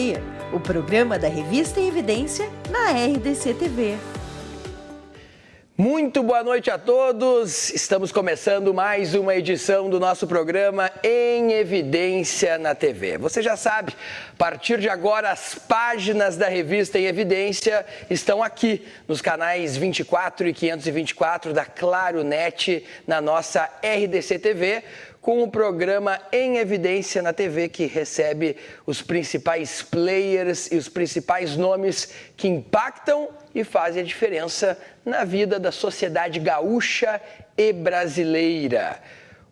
Dia, o programa da Revista em Evidência na RDC TV. Muito boa noite a todos, estamos começando mais uma edição do nosso programa Em Evidência na TV. Você já sabe, a partir de agora as páginas da Revista Em Evidência estão aqui nos canais 24 e 524 da Claro Net na nossa RDC TV, com o programa Em Evidência na TV, que recebe os principais players e os principais nomes que impactam e fazem a diferença na vida da sociedade gaúcha e brasileira.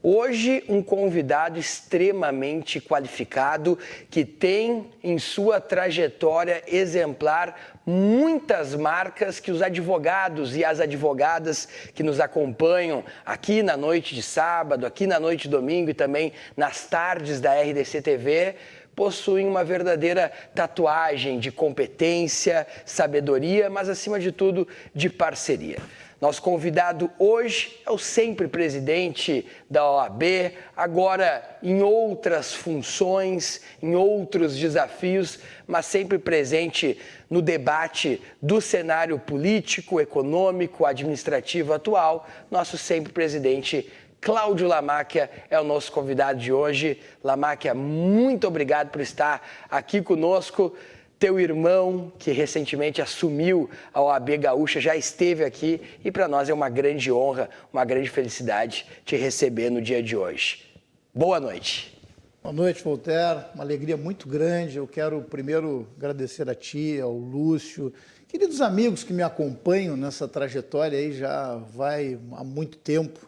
Hoje, um convidado extremamente qualificado que tem em sua trajetória exemplar muitas marcas que os advogados e as advogadas que nos acompanham aqui na noite de sábado, aqui na noite de domingo e também nas tardes da RDC TV, possuem uma verdadeira tatuagem de competência, sabedoria, mas acima de tudo de parceria. Nosso convidado hoje é o sempre presidente da OAB, agora em outras funções, em outros desafios, mas sempre presente no debate do cenário político, econômico, administrativo atual. Nosso sempre presidente Cláudio Lamáquia é o nosso convidado de hoje. Lamáquia, muito obrigado por estar aqui conosco. Teu irmão, que recentemente assumiu a OAB Gaúcha, já esteve aqui e para nós é uma grande honra, uma grande felicidade te receber no dia de hoje. Boa noite. Boa noite, Voltaire. Uma alegria muito grande. Eu quero primeiro agradecer a ti, ao Lúcio, queridos amigos que me acompanham nessa trajetória aí já vai há muito tempo,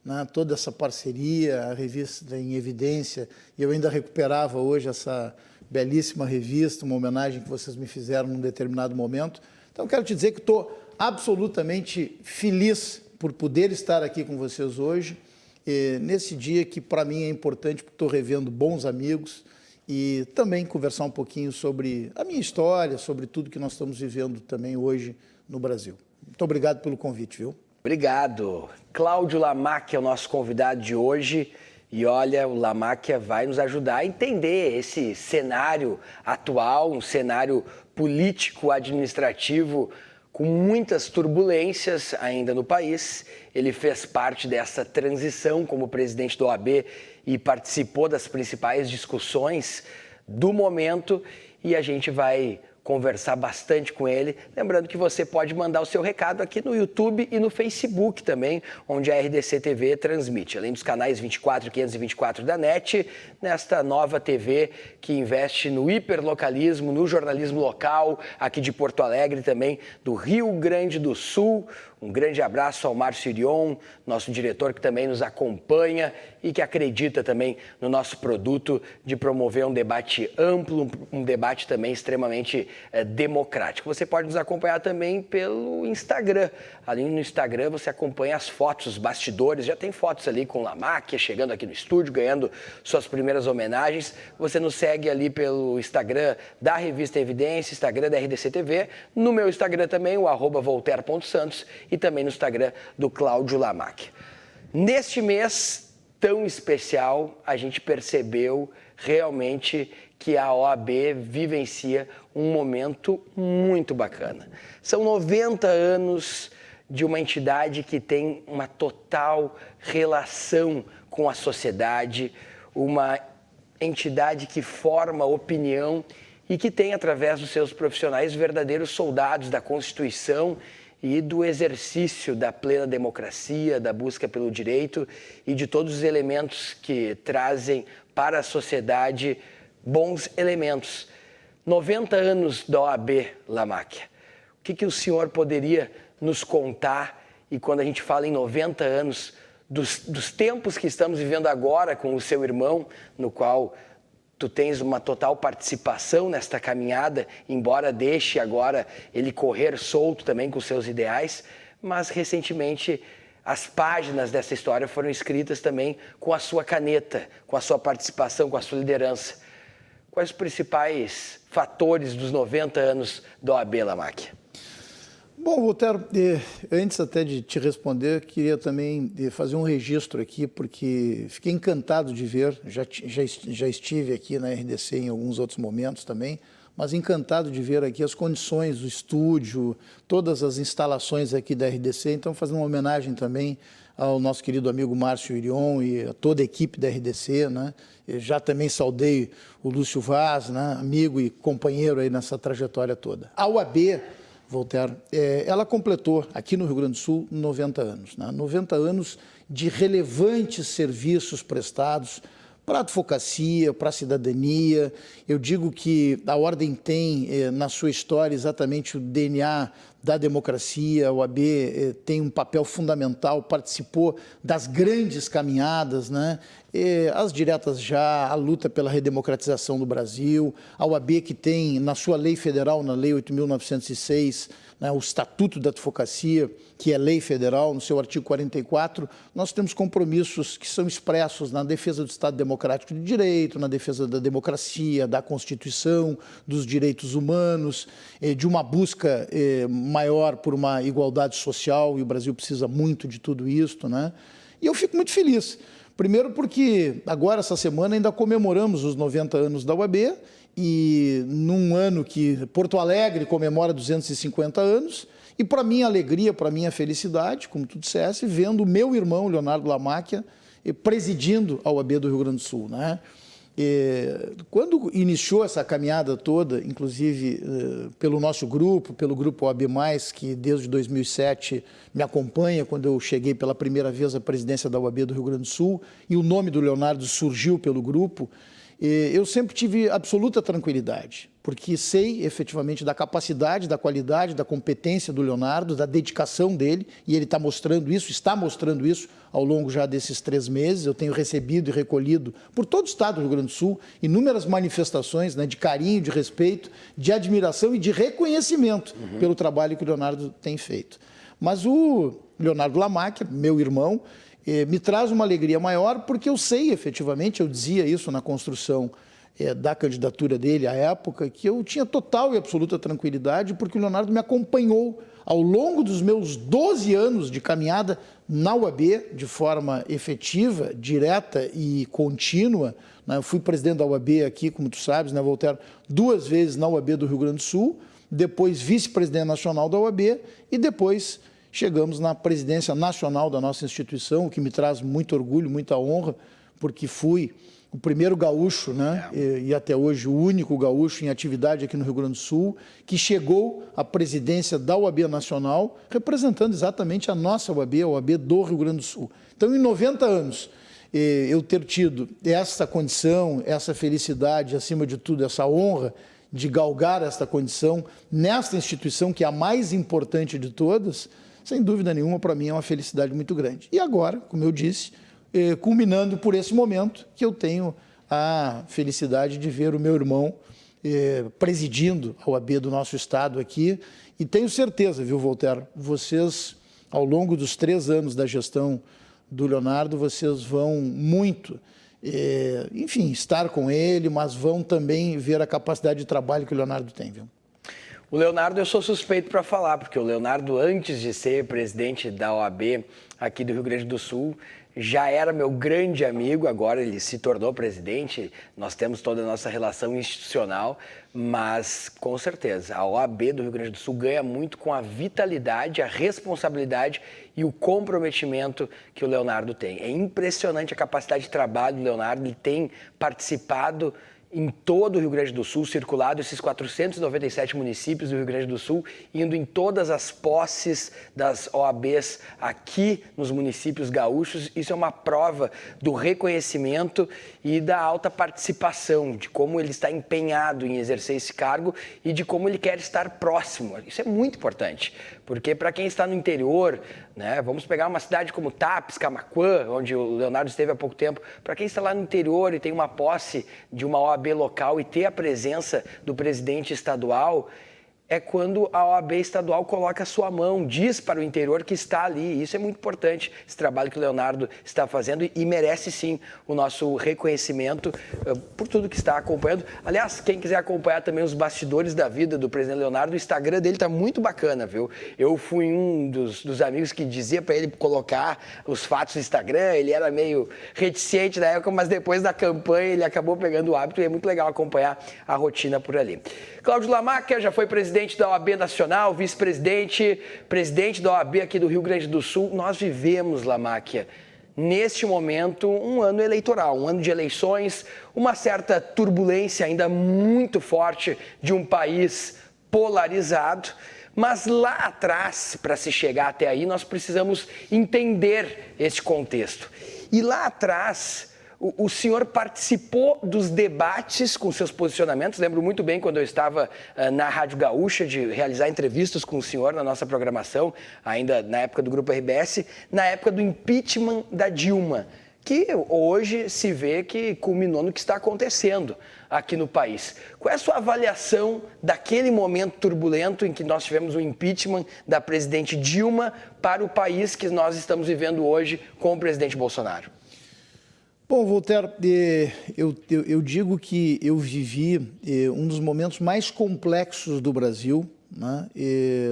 né? Toda essa parceria, a Revista Em Evidência, e eu ainda recuperava hoje essa belíssima revista, uma homenagem que vocês me fizeram num determinado momento. Então, eu quero te dizer que estou absolutamente feliz por poder estar aqui com vocês hoje, nesse dia que para mim é importante, porque estou revendo bons amigos e também conversar um pouquinho sobre a minha história, sobre tudo que nós estamos vivendo também hoje no Brasil. Muito obrigado pelo convite, viu? Obrigado. Cláudio Lamáquia é o nosso convidado de hoje. E olha, o Lamáquia vai nos ajudar a entender esse cenário atual, um cenário político-administrativo com muitas turbulências ainda no país. Ele fez parte dessa transição como presidente da OAB e participou das principais discussões do momento e a gente vai conversar bastante com ele. Lembrando que você pode mandar o seu recado aqui no YouTube e no Facebook também, onde a RDC TV transmite. Além dos canais 24 e 524 da NET, nesta nova TV que investe no hiperlocalismo, no jornalismo local, aqui de Porto Alegre também, do Rio Grande do Sul. Um grande abraço ao Márcio Irion, nosso diretor que também nos acompanha e que acredita também no nosso produto de promover um debate amplo, um debate também extremamente democrático. Você pode nos acompanhar também pelo Instagram. Ali no Instagram você acompanha as fotos, os bastidores, já tem fotos ali com Lamáquia chegando aqui no estúdio, ganhando suas primeiras homenagens. Você nos segue ali pelo Instagram da Revista Evidência, Instagram da RDC TV, no meu Instagram também, o @voltaire.santos, e também no Instagram do Cláudio Lamáquia. Neste mês tão especial, a gente percebeu realmente que a OAB vivencia um momento muito bacana. São 90 anos de uma entidade que tem uma total relação com a sociedade, uma entidade que forma opinião e que tem, através dos seus profissionais, verdadeiros soldados da Constituição e do exercício da plena democracia, da busca pelo direito e de todos os elementos que trazem para a sociedade bons elementos. 90 anos da OAB, Lamáquia. O que o senhor poderia nos contar? E quando a gente fala em 90 anos, dos tempos que estamos vivendo agora com o seu irmão, no qual tu tens uma total participação nesta caminhada, embora deixe agora ele correr solto também com seus ideais, mas recentemente as páginas dessa história foram escritas também com a sua caneta, com a sua participação, com a sua liderança. Quais os principais fatores dos 90 anos da OAB, Lamáquia? Bom, Voltaire, antes até de te responder, queria também fazer um registro aqui, porque fiquei encantado de ver, já estive aqui na RDC em alguns outros momentos também, mas encantado de ver aqui as condições do estúdio, todas as instalações aqui da RDC. Então, fazendo uma homenagem também ao nosso querido amigo Márcio Irion e a toda a equipe da RDC, né? Eu já também saudei o Lúcio Vaz, né? Amigo e companheiro aí nessa trajetória toda. A UAB, Voltaire, ela completou aqui no Rio Grande do Sul 90 anos, né? 90 anos de relevantes serviços prestados para a advocacia, para a cidadania. Eu digo que a Ordem tem na sua história exatamente o DNA da democracia. A OAB tem um papel fundamental, participou das grandes caminhadas, né? As diretas já, a luta pela redemocratização do Brasil, a OAB que tem na sua lei federal, na Lei 8.906, né, o Estatuto da Advocacia, que é lei federal, no seu artigo 44, nós temos compromissos que são expressos na defesa do Estado Democrático de Direito, na defesa da democracia, da Constituição, dos direitos humanos, de uma busca maior por uma igualdade social, e o Brasil precisa muito de tudo isso, né? E eu fico muito feliz. Primeiro porque agora, essa semana, ainda comemoramos os 90 anos da UAB, e num ano que Porto Alegre comemora 250 anos, e para minha alegria, para minha felicidade, como tu disseste, vendo o meu irmão, Leonardo Lamacchia, presidindo a UAB do Rio Grande do Sul, né? Quando iniciou essa caminhada toda, inclusive pelo nosso grupo, pelo grupo OAB+, que desde 2007 me acompanha, quando eu cheguei pela primeira vez à presidência da UAB do Rio Grande do Sul, e o nome do Leonardo surgiu pelo grupo, eu sempre tive absoluta tranquilidade, porque sei efetivamente da capacidade, da qualidade, da competência do Leonardo, da dedicação dele, e ele está mostrando isso, está mostrando isso ao longo já desses 3 meses. Eu tenho recebido e recolhido por todo o estado do Rio Grande do Sul inúmeras manifestações, né, de carinho, de respeito, de admiração e de reconhecimento pelo trabalho que o Leonardo tem feito. Mas o Leonardo Lamacchia, meu irmão, me traz uma alegria maior, porque eu sei efetivamente, eu dizia isso na construção da candidatura dele à época, que eu tinha total e absoluta tranquilidade, porque o Leonardo me acompanhou ao longo dos meus 12 anos de caminhada na UAB, de forma efetiva, direta e contínua, né? Eu fui presidente da UAB aqui, como tu sabes, né, Voltaire, 2 vezes na UAB do Rio Grande do Sul, depois vice-presidente nacional da UAB e depois chegamos na presidência nacional da nossa instituição, o que me traz muito orgulho, muita honra, porque fui o primeiro gaúcho, né, e até hoje o único gaúcho em atividade aqui no Rio Grande do Sul, que chegou à presidência da UAB Nacional, representando exatamente a nossa UAB, a UAB do Rio Grande do Sul. Então, em 90 anos, eu ter tido essa condição, essa felicidade, acima de tudo, essa honra de galgar esta condição nesta instituição, que é a mais importante de todas, sem dúvida nenhuma, para mim é uma felicidade muito grande. E agora, como eu disse, culminando por esse momento, que eu tenho a felicidade de ver o meu irmão presidindo a UAB do nosso estado aqui, e tenho certeza, viu, Voltaire, vocês, ao longo dos 3 anos da gestão do Leonardo, vocês vão muito, enfim, estar com ele, mas vão também ver a capacidade de trabalho que o Leonardo tem, viu? O Leonardo, eu sou suspeito para falar, porque o Leonardo, antes de ser presidente da OAB aqui do Rio Grande do Sul, já era meu grande amigo. Agora ele se tornou presidente, nós temos toda a nossa relação institucional, mas com certeza a OAB do Rio Grande do Sul ganha muito com a vitalidade, a responsabilidade e o comprometimento que o Leonardo tem. É impressionante a capacidade de trabalho do Leonardo, ele tem participado em todo o Rio Grande do Sul, circulado esses 497 municípios do Rio Grande do Sul, indo em todas as posses das OABs aqui nos municípios gaúchos. Isso é uma prova do reconhecimento e da alta participação, de como ele está empenhado em exercer esse cargo e de como ele quer estar próximo. Isso é muito importante, porque para quem está no interior, né, vamos pegar uma cidade como Tapes, Camaquã, onde o Leonardo esteve há pouco tempo, para quem está lá no interior e tem uma posse de uma OAB local e ter a presença do presidente estadual, é quando a OAB estadual coloca a sua mão, diz para o interior que está ali. Isso é muito importante, esse trabalho que o Leonardo está fazendo e merece sim o nosso reconhecimento por tudo que está acompanhando. Aliás, quem quiser acompanhar também os bastidores da vida do presidente Leonardo, o Instagram dele está muito bacana, viu? Eu fui um dos amigos que dizia para ele colocar os fatos no Instagram, ele era meio reticente na época, mas depois da campanha ele acabou pegando o hábito e é muito legal acompanhar a rotina por ali. Cláudio Lamáquia já foi presidente da OAB Nacional, vice-presidente, presidente da OAB aqui do Rio Grande do Sul. Nós vivemos, Lamáquia, neste momento, um ano eleitoral, um ano de eleições, uma certa turbulência ainda muito forte de um país polarizado. Mas lá atrás, para se chegar até aí, nós precisamos entender esse contexto. E lá atrás, o senhor participou dos debates com seus posicionamentos. Lembro muito bem quando eu estava na Rádio Gaúcha de realizar entrevistas com o senhor na nossa programação, ainda na época do Grupo RBS, na época do impeachment da Dilma, que hoje se vê que culminou no que está acontecendo aqui no país. Qual é a sua avaliação daquele momento turbulento em que nós tivemos o impeachment da presidente Dilma para o país que nós estamos vivendo hoje com o presidente Bolsonaro? Bom, Voltaire, eu digo que eu vivi um dos momentos mais complexos do Brasil, né,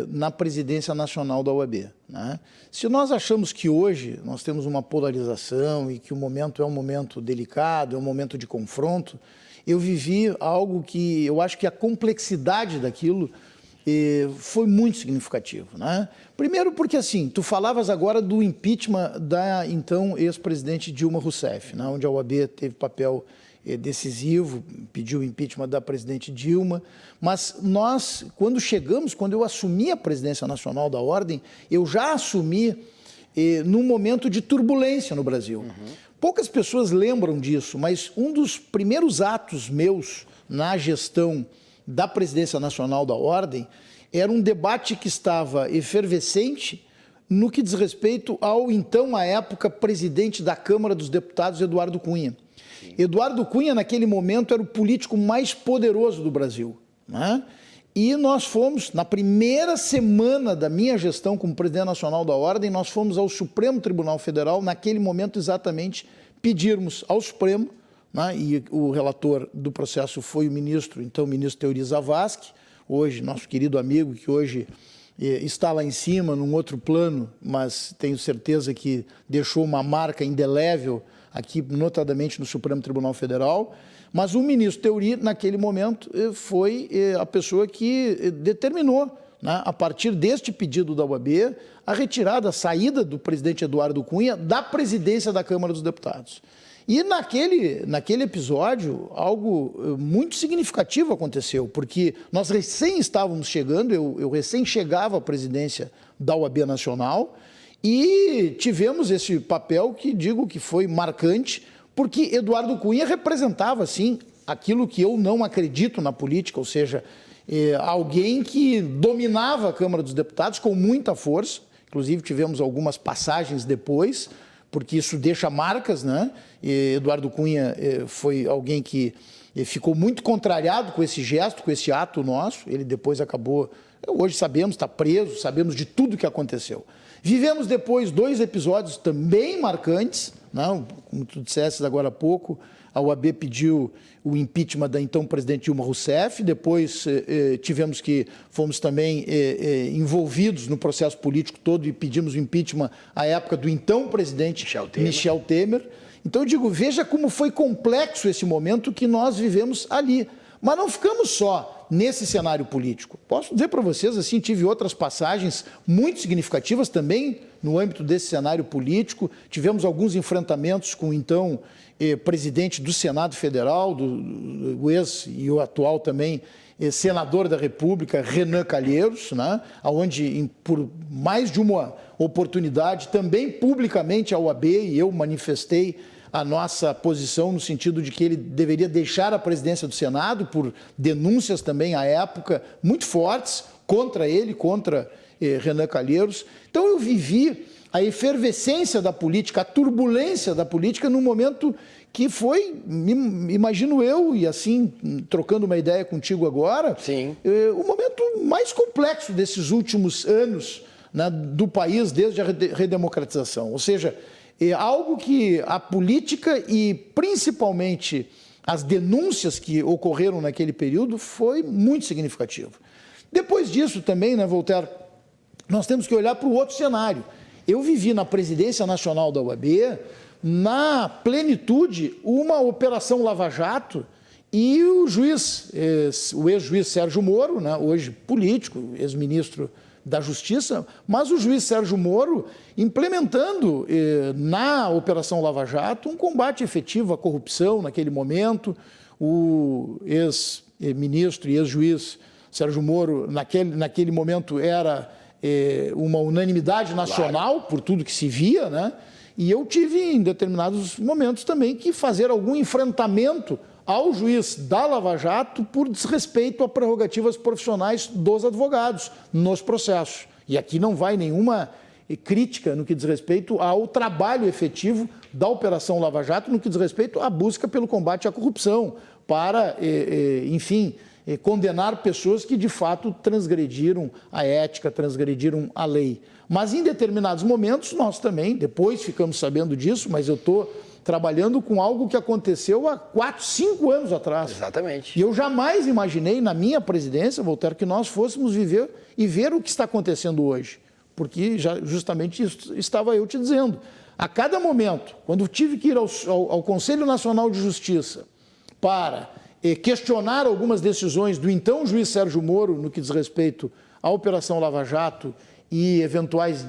na presidência nacional da OAB. Né? Se nós achamos que hoje nós temos uma polarização e que o momento é um momento delicado, é um momento de confronto, eu vivi algo que eu acho que a complexidade daquilo foi muito significativo, né? Primeiro porque, assim, tu falavas agora do impeachment da, então, ex-presidente Dilma Rousseff, né? Onde a OAB teve papel decisivo, pediu o impeachment da presidente Dilma, mas nós, quando eu assumi a presidência nacional da Ordem, eu já assumi num momento de turbulência no Brasil. Poucas pessoas lembram disso, mas um dos primeiros atos meus na gestão da presidência nacional da Ordem era um debate que estava efervescente no que diz respeito ao, então, à época, presidente da Câmara dos Deputados, Eduardo Cunha. Sim. Eduardo Cunha, naquele momento, era o político mais poderoso do Brasil, né? E nós fomos, na primeira semana da minha gestão como presidente nacional da Ordem, nós fomos ao Supremo Tribunal Federal, naquele momento exatamente, pedirmos ao Supremo, né, e o relator do processo foi o ministro Teori Zavascki, hoje nosso querido amigo, que hoje está lá em cima, num outro plano, mas tenho certeza que deixou uma marca indelével aqui, notadamente no Supremo Tribunal Federal. Mas o ministro Teori, naquele momento, foi a pessoa que determinou, né, a partir deste pedido da OAB, a retirada, a saída do presidente Eduardo Cunha da presidência da Câmara dos Deputados. E naquele episódio, algo muito significativo aconteceu, porque nós recém estávamos chegando, eu recém chegava à presidência da OAB Nacional, e tivemos esse papel que digo que foi marcante, porque Eduardo Cunha representava, assim, aquilo que eu não acredito na política, ou seja, alguém que dominava a Câmara dos Deputados com muita força, inclusive tivemos algumas passagens depois, porque isso deixa marcas, né? Eduardo Cunha foi alguém que ficou muito contrariado com esse gesto, com esse ato nosso. Ele depois acabou, hoje sabemos, está preso, sabemos de tudo que aconteceu. Vivemos depois 2 episódios também marcantes, né? Como tu disseste agora há pouco, a OAB pediu o impeachment da então presidente Dilma Rousseff, depois fomos também envolvidos no processo político todo e pedimos o impeachment à época do então presidente Michel Temer. Então eu digo, veja como foi complexo esse momento que nós vivemos ali. Mas não ficamos só nesse cenário político. Posso dizer para vocês, assim, tive outras passagens muito significativas também no âmbito desse cenário político. Tivemos alguns enfrentamentos com o então presidente do Senado Federal, o ex e o atual também senador da República, Renan Calheiros, né? Onde, por mais de uma oportunidade, também publicamente a OAB e eu manifestei a nossa posição no sentido de que ele deveria deixar a presidência do Senado por denúncias também à época muito fortes contra ele, contra Renan Calheiros. Então eu vivi a efervescência da política, a turbulência da política num momento que foi, imagino eu, e assim, trocando uma ideia contigo agora, Sim. O momento mais complexo desses últimos anos, né, do país desde a redemocratização. Ou seja, é algo que a política e principalmente as denúncias que ocorreram naquele período foi muito significativo. Depois disso também, né, Voltaire, nós temos que olhar para o outro cenário. Eu vivi na presidência nacional da OAB, na plenitude, uma operação Lava Jato e o ex-juiz Sérgio Moro, né, hoje político, ex-ministro da Justiça, mas o juiz Sérgio Moro implementando na Operação Lava Jato um combate efetivo à corrupção naquele momento. O ex-ministro e ex-juiz Sérgio Moro, naquele momento, era uma unanimidade nacional, claro, por tudo que se via, né? E eu tive, em determinados momentos, também que fazer algum enfrentamento ao juiz da Lava Jato por desrespeito a prerrogativas profissionais dos advogados nos processos. E aqui não vai nenhuma crítica no que diz respeito ao trabalho efetivo da Operação Lava Jato, no que diz respeito à busca pelo combate à corrupção, para, enfim, condenar pessoas que de fato transgrediram a ética, transgrediram a lei. Mas em determinados momentos nós também, depois ficamos sabendo disso, mas eu estou trabalhando com algo que aconteceu há 4, 5 anos atrás. Exatamente. E eu jamais imaginei, na minha presidência, Voltaire, que nós fôssemos viver e ver o que está acontecendo hoje. Porque justamente isso estava eu te dizendo. A cada momento, quando tive que ir ao Conselho Nacional de Justiça para questionar algumas decisões do então juiz Sérgio Moro no que diz respeito à Operação Lava Jato e eventuais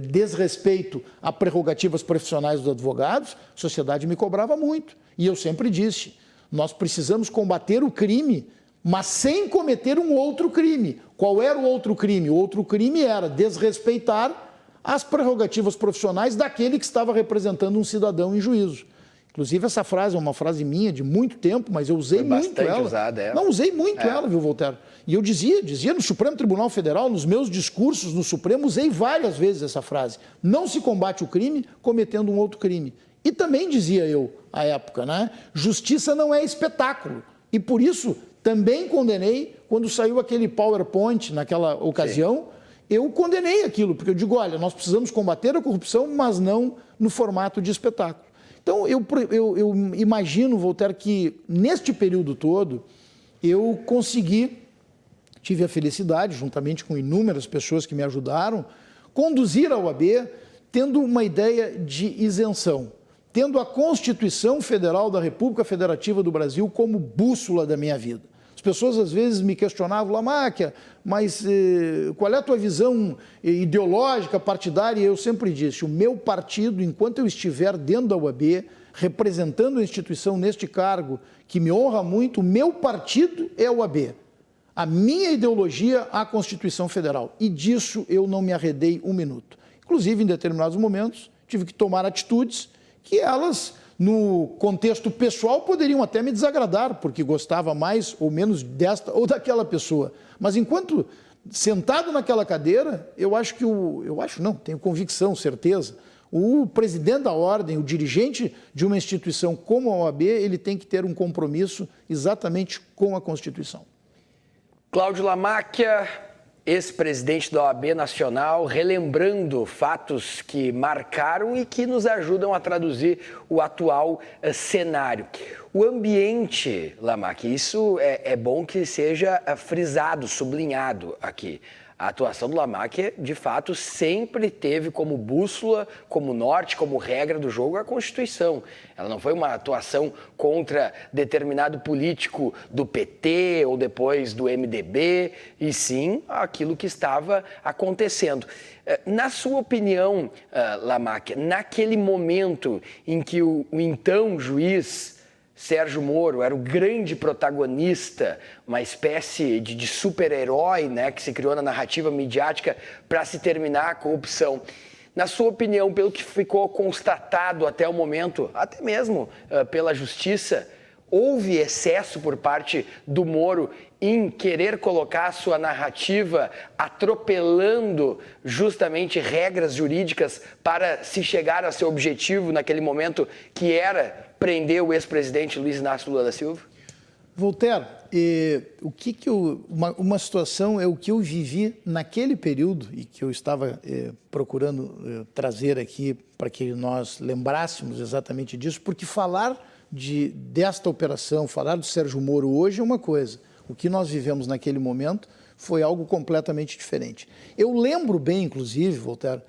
desrespeito a prerrogativas profissionais dos advogados, a sociedade me cobrava muito. E eu sempre disse, nós precisamos combater o crime, mas sem cometer um outro crime. Qual era o outro crime? O outro crime era desrespeitar as prerrogativas profissionais daquele que estava representando um cidadão em juízo. Inclusive, essa frase é uma frase minha de muito tempo, mas eu usei muito ela. Usada, é. Não, usei muito ela, viu, Voltaire? E eu dizia no Supremo Tribunal Federal, nos meus discursos no Supremo, usei várias vezes essa frase. Não se combate o crime cometendo um outro crime. E também dizia eu, à época, né? Justiça não é espetáculo. E por isso, também condenei, quando saiu aquele PowerPoint naquela ocasião, sim, eu condenei aquilo, porque eu digo, olha, nós precisamos combater a corrupção, mas não no formato de espetáculo. Então, eu imagino, Voltaire, que neste período todo, eu tive a felicidade, juntamente com inúmeras pessoas que me ajudaram, conduzir a OAB tendo uma ideia de isenção, tendo a Constituição Federal da República Federativa do Brasil como bússola da minha vida. As pessoas às vezes me questionavam, Lamáquia, mas qual é a tua visão ideológica, partidária? E eu sempre disse, o meu partido, enquanto eu estiver dentro da UAB, representando a instituição neste cargo, que me honra muito, o meu partido é a UAB. A minha ideologia, a Constituição Federal. E disso eu não me arredei um minuto. Inclusive, em determinados momentos, tive que tomar atitudes que elas, no contexto pessoal, poderiam até me desagradar, porque gostava mais ou menos desta ou daquela pessoa. Mas enquanto sentado naquela cadeira, tenho convicção, certeza, o presidente da ordem, o dirigente de uma instituição como a OAB, ele tem que ter um compromisso exatamente com a Constituição. Cláudio Lamáquia, ex-presidente da OAB Nacional, relembrando fatos que marcaram e que nos ajudam a traduzir o atual cenário. O ambiente, Lamáquia, isso é bom que seja frisado, sublinhado aqui. A atuação do Lamáquia, de fato, sempre teve como bússola, como norte, como regra do jogo a Constituição. Ela não foi uma atuação contra determinado político do PT ou depois do MDB, e sim aquilo que estava acontecendo. Na sua opinião, Lamáquia, naquele momento em que o então juiz Sérgio Moro era o grande protagonista, uma espécie de super-herói, né, que se criou na narrativa midiática para se terminar a corrupção. Na sua opinião, pelo que ficou constatado até o momento, até mesmo pela Justiça, houve excesso por parte do Moro em querer colocar a sua narrativa atropelando justamente regras jurídicas para se chegar a seu objetivo naquele momento, que era prender o ex-presidente Luiz Inácio Lula da Silva? Voltaire, uma situação é o que eu vivi naquele período e que eu estava procurando trazer aqui para que nós lembrássemos exatamente disso, porque falar desta operação, falar do Sérgio Moro hoje é uma coisa. O que nós vivemos naquele momento foi algo completamente diferente. Eu lembro bem, inclusive, Voltaire,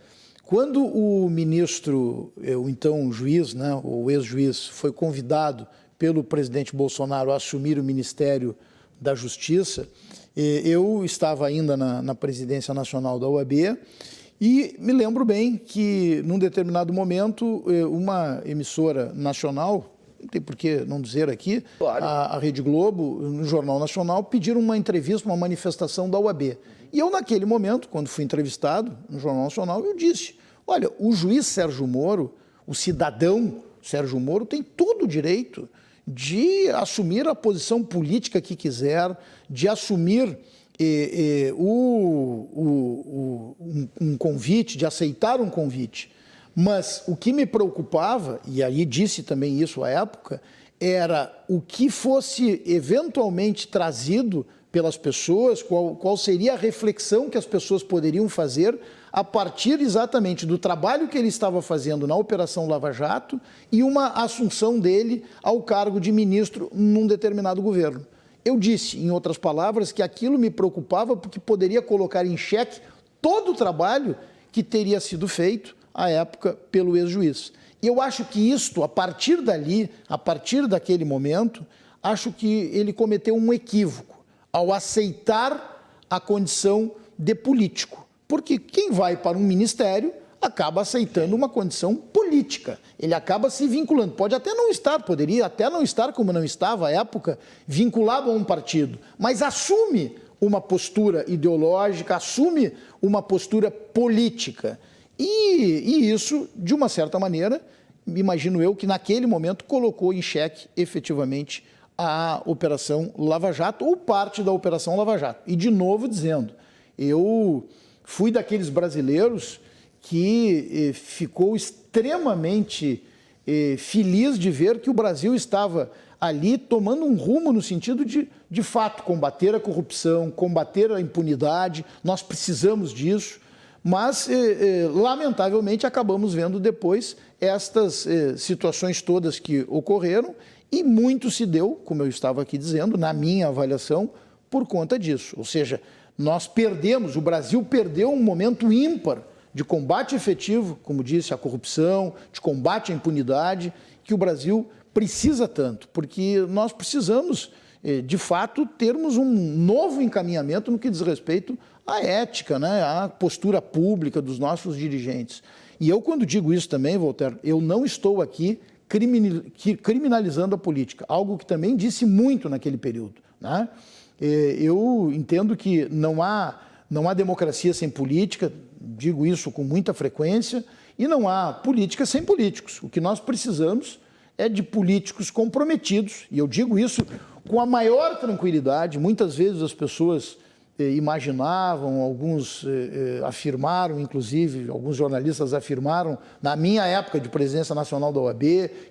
quando o ministro, o então juiz, né, o ex-juiz, foi convidado pelo presidente Bolsonaro a assumir o Ministério da Justiça, eu estava ainda na presidência nacional da OAB e me lembro bem que, num determinado momento, uma emissora nacional, não tem por que não dizer aqui, claro, a Rede Globo, no Jornal Nacional, pediram uma entrevista, uma manifestação da OAB. E eu, naquele momento, quando fui entrevistado no Jornal Nacional, eu disse, olha, o juiz Sérgio Moro, o cidadão Sérgio Moro, tem todo o direito de assumir a posição política que quiser, de assumir um convite, de aceitar um convite. Mas o que me preocupava, e aí disse também isso à época, era o que fosse eventualmente trazido pelas pessoas, qual seria a reflexão que as pessoas poderiam fazer a partir exatamente do trabalho que ele estava fazendo na Operação Lava Jato e uma assunção dele ao cargo de ministro num determinado governo. Eu disse, em outras palavras, que aquilo me preocupava porque poderia colocar em xeque todo o trabalho que teria sido feito à época pelo ex-juiz. E eu acho que isto, a partir dali, a partir daquele momento, acho que ele cometeu um equívoco ao aceitar a condição de político. Porque quem vai para um ministério acaba aceitando uma condição política. Ele acaba se vinculando. Pode até não estar, poderia até não estar, como não estava à época, vinculado a um partido, mas assume uma postura ideológica, assume uma postura política. E isso, de uma certa maneira, imagino eu que naquele momento colocou em xeque efetivamente a Operação Lava Jato ou parte da Operação Lava Jato. E de novo dizendo, eu fui daqueles brasileiros que ficou extremamente feliz de ver que o Brasil estava ali tomando um rumo no sentido de fato, combater a corrupção, combater a impunidade, nós precisamos disso, mas, lamentavelmente, acabamos vendo depois estas situações todas que ocorreram e muito se deu, como eu estava aqui dizendo, na minha avaliação, por conta disso. Ou seja, nós perdemos, o Brasil perdeu um momento ímpar de combate efetivo, como disse, à corrupção, de combate à impunidade, que o Brasil precisa tanto, porque nós precisamos, de fato, termos um novo encaminhamento no que diz respeito à ética, né, à postura pública dos nossos dirigentes. E eu, quando digo isso também, Voltaire, eu não estou aqui criminalizando a política, algo que também disse muito naquele período, né? Eu entendo que não há democracia sem política, digo isso com muita frequência, e não há política sem políticos. O que nós precisamos é de políticos comprometidos, e eu digo isso com a maior tranquilidade. Muitas vezes as pessoas imaginavam, alguns afirmaram, inclusive, alguns jornalistas afirmaram, na minha época de presidência nacional da OAB,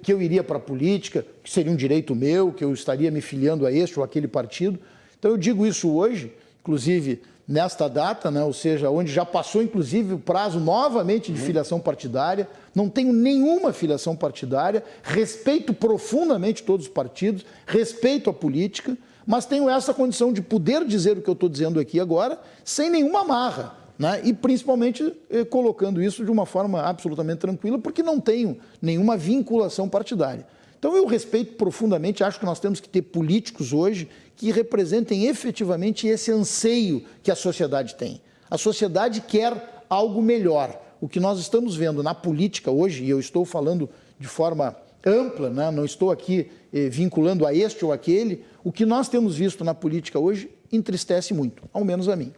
que eu iria para a política, que seria um direito meu, que eu estaria me filiando a este ou aquele partido. Então eu digo isso hoje, inclusive nesta data, né, ou seja, onde já passou inclusive o prazo novamente de filiação partidária, não tenho nenhuma filiação partidária, respeito profundamente todos os partidos, respeito a política, mas tenho essa condição de poder dizer o que eu estou dizendo aqui agora, sem nenhuma amarra, né, e principalmente colocando isso de uma forma absolutamente tranquila, porque não tenho nenhuma vinculação partidária. Então eu respeito profundamente, acho que nós temos que ter políticos hoje que representem efetivamente esse anseio que a sociedade tem. A sociedade quer algo melhor. O que nós estamos vendo na política hoje, e eu estou falando de forma ampla, né? Não estou aqui vinculando a este ou aquele, o que nós temos visto na política hoje entristece muito, ao menos a mim.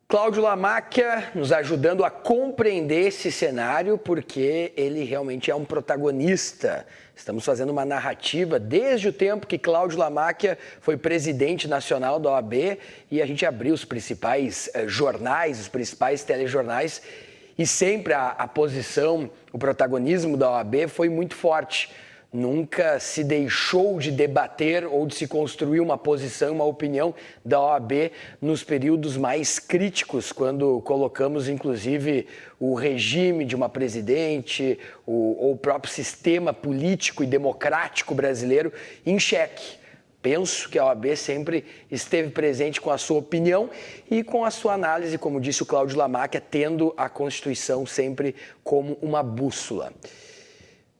Cláudio Lamacchia nos ajudando a compreender esse cenário, porque ele realmente é um protagonista. Estamos fazendo uma narrativa desde o tempo que Cláudio Lamacchia foi presidente nacional da OAB e a gente abriu os principais jornais, os principais telejornais, e sempre a posição, o protagonismo da OAB foi muito forte. Nunca se deixou de debater ou de se construir uma posição, uma opinião da OAB nos períodos mais críticos, quando colocamos, inclusive, o regime de uma presidente ou o próprio sistema político e democrático brasileiro em xeque. Penso que a OAB sempre esteve presente com a sua opinião e com a sua análise, como disse o Cláudio Lamacchia, tendo a Constituição sempre como uma bússola.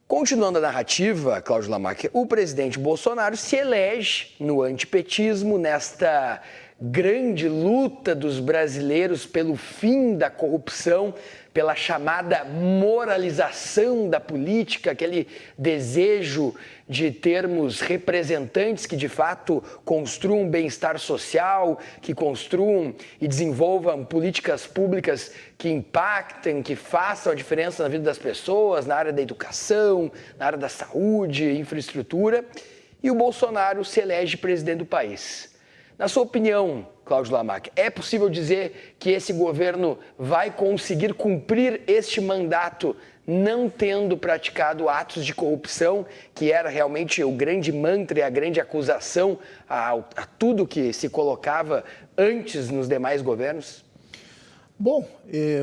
Continuando a narrativa, Cláudio Lamacchia, o presidente Bolsonaro se elege no antipetismo, nesta grande luta dos brasileiros pelo fim da corrupção, pela chamada moralização da política, aquele desejo de termos representantes que de fato construam bem-estar social, que construam e desenvolvam políticas públicas que impactem, que façam a diferença na vida das pessoas, na área da educação, na área da saúde, infraestrutura. E o Bolsonaro se elege presidente do país. Na sua opinião, Cláudio Lamacchia, é possível dizer que esse governo vai conseguir cumprir este mandato não tendo praticado atos de corrupção, que era realmente o grande mantra e a grande acusação a tudo que se colocava antes nos demais governos? Bom,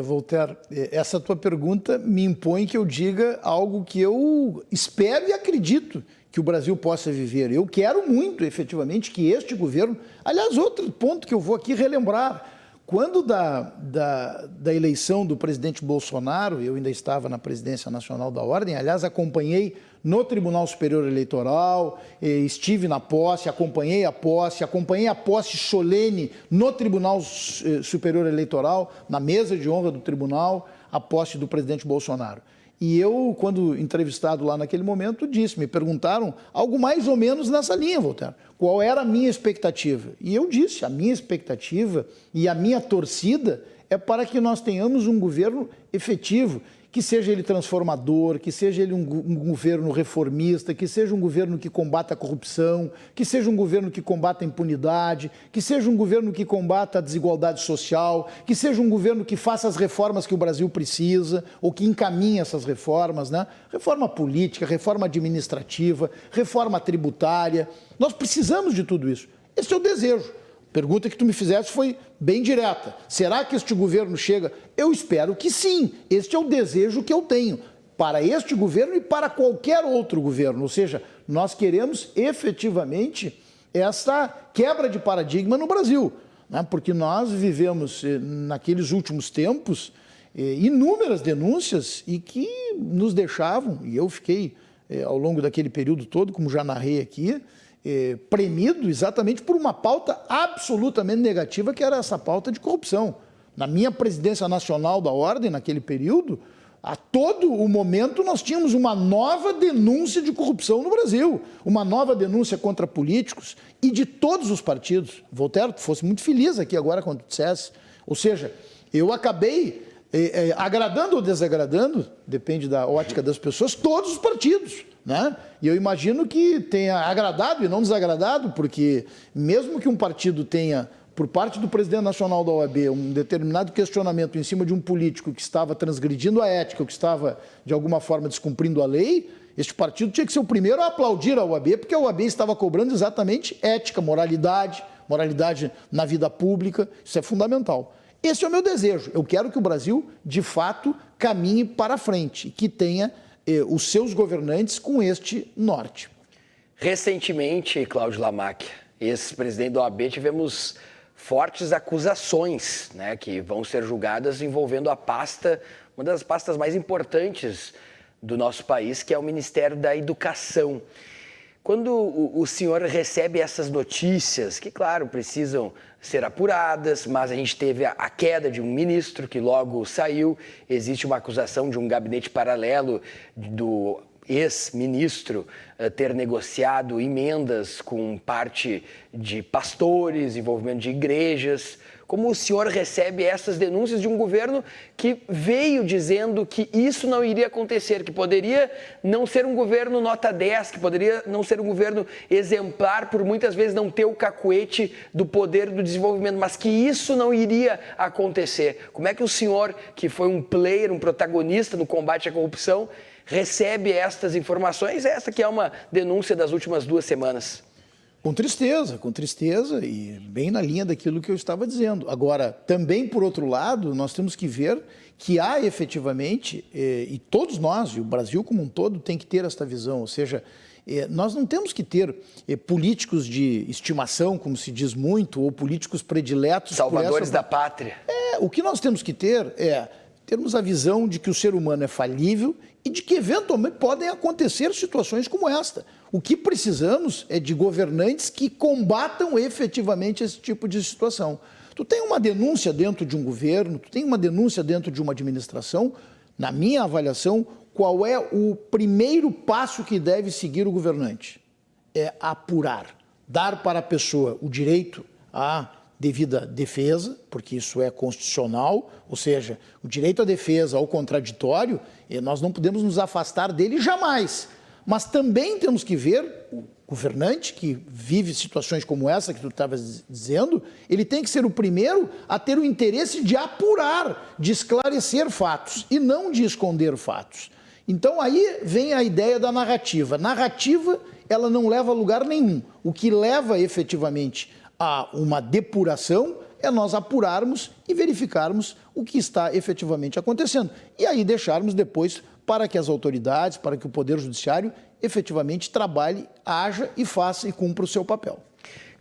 Voltaire, essa tua pergunta me impõe que eu diga algo que eu espero e acredito que o Brasil possa viver. Eu quero muito, efetivamente, que este governo... Aliás, outro ponto que eu vou aqui relembrar, quando da eleição do presidente Bolsonaro, eu ainda estava na presidência nacional da Ordem, aliás, acompanhei no Tribunal Superior Eleitoral, estive na posse, acompanhei a posse solene no Tribunal Superior Eleitoral, na mesa de honra do tribunal, a posse do presidente Bolsonaro. E eu, quando entrevistado lá naquele momento, me perguntaram algo mais ou menos nessa linha, Voltaire. Qual era a minha expectativa? E eu disse, a minha expectativa e a minha torcida é para que nós tenhamos um governo efetivo, que seja ele transformador, que seja ele um governo reformista, que seja um governo que combata a corrupção, que seja um governo que combata a impunidade, que seja um governo que combata a desigualdade social, que seja um governo que faça as reformas que o Brasil precisa, ou que encaminhe essas reformas, né? Reforma política, reforma administrativa, reforma tributária. Nós precisamos de tudo isso. Esse é o desejo. A pergunta que tu me fizeste foi bem direta. Será que este governo chega? Eu espero que sim. Este é o desejo que eu tenho para este governo e para qualquer outro governo. Ou seja, nós queremos efetivamente essa quebra de paradigma no Brasil, né? Porque nós vivemos naqueles últimos tempos inúmeras denúncias e que nos deixavam, e eu fiquei ao longo daquele período todo, como já narrei aqui, premido exatamente por uma pauta absolutamente negativa, que era essa pauta de corrupção. Na minha presidência nacional da Ordem, naquele período, a todo o momento nós tínhamos uma nova denúncia de corrupção no Brasil, uma nova denúncia contra políticos e de todos os partidos. Voltaire, tu fosse muito feliz aqui agora quando tu dissesse. Ou seja, eu acabei agradando ou desagradando, depende da ótica das pessoas, todos os partidos, né? E eu imagino que tenha agradado e não desagradado, porque mesmo que um partido tenha, por parte do presidente nacional da OAB, um determinado questionamento em cima de um político que estava transgredindo a ética, ou que estava, de alguma forma, descumprindo a lei, este partido tinha que ser o primeiro a aplaudir a OAB, porque a OAB estava cobrando exatamente ética, moralidade na vida pública, isso é fundamental. Esse é o meu desejo. Eu quero que o Brasil, de fato, caminhe para frente, que tenha os seus governantes com este norte. Recentemente, Cláudio Lamacchia, ex-presidente da OAB, tivemos fortes acusações, né, que vão ser julgadas envolvendo a pasta, uma das pastas mais importantes do nosso país, que é o Ministério da Educação. Quando o senhor recebe essas notícias, que, claro, precisam ser apuradas, mas a gente teve a queda de um ministro que logo saiu, existe uma acusação de um gabinete paralelo do ex-ministro ter negociado emendas com parte de pastores, envolvimento de igrejas. Como o senhor recebe essas denúncias de um governo que veio dizendo que isso não iria acontecer, que poderia não ser um governo nota 10, que poderia não ser um governo exemplar, por muitas vezes não ter o cacuete do poder do desenvolvimento, mas que isso não iria acontecer? Como é que o senhor, que foi um player, um protagonista no combate à corrupção, recebe estas informações? Essa que é uma denúncia das últimas 2 semanas. Com tristeza e bem na linha daquilo que eu estava dizendo. Agora, também por outro lado, nós temos que ver que há efetivamente, e todos nós, e o Brasil como um todo, tem que ter esta visão, ou seja, nós não temos que ter políticos de estimação, como se diz muito, ou políticos prediletos. Salvadores da pátria. O que nós temos que ter é termos a visão de que o ser humano é falível e de que eventualmente podem acontecer situações como esta. O que precisamos é de governantes que combatam efetivamente esse tipo de situação. Tu tem uma denúncia dentro de um governo, tu tem uma denúncia dentro de uma administração, na minha avaliação, qual é o primeiro passo que deve seguir o governante? É apurar, dar para a pessoa o direito à devida defesa, porque isso é constitucional, ou seja, o direito à defesa, ao contraditório, nós não podemos nos afastar dele jamais. Mas também temos que ver o governante que vive situações como essa que tu estavas dizendo, ele tem que ser o primeiro a ter o interesse de apurar, de esclarecer fatos e não de esconder fatos. Então aí vem a ideia da narrativa. Narrativa, ela não leva a lugar nenhum. O que leva efetivamente a uma depuração é nós apurarmos e verificarmos o que está efetivamente acontecendo. E aí deixarmos depois para que as autoridades, para que o Poder Judiciário efetivamente trabalhe, haja e faça e cumpra o seu papel.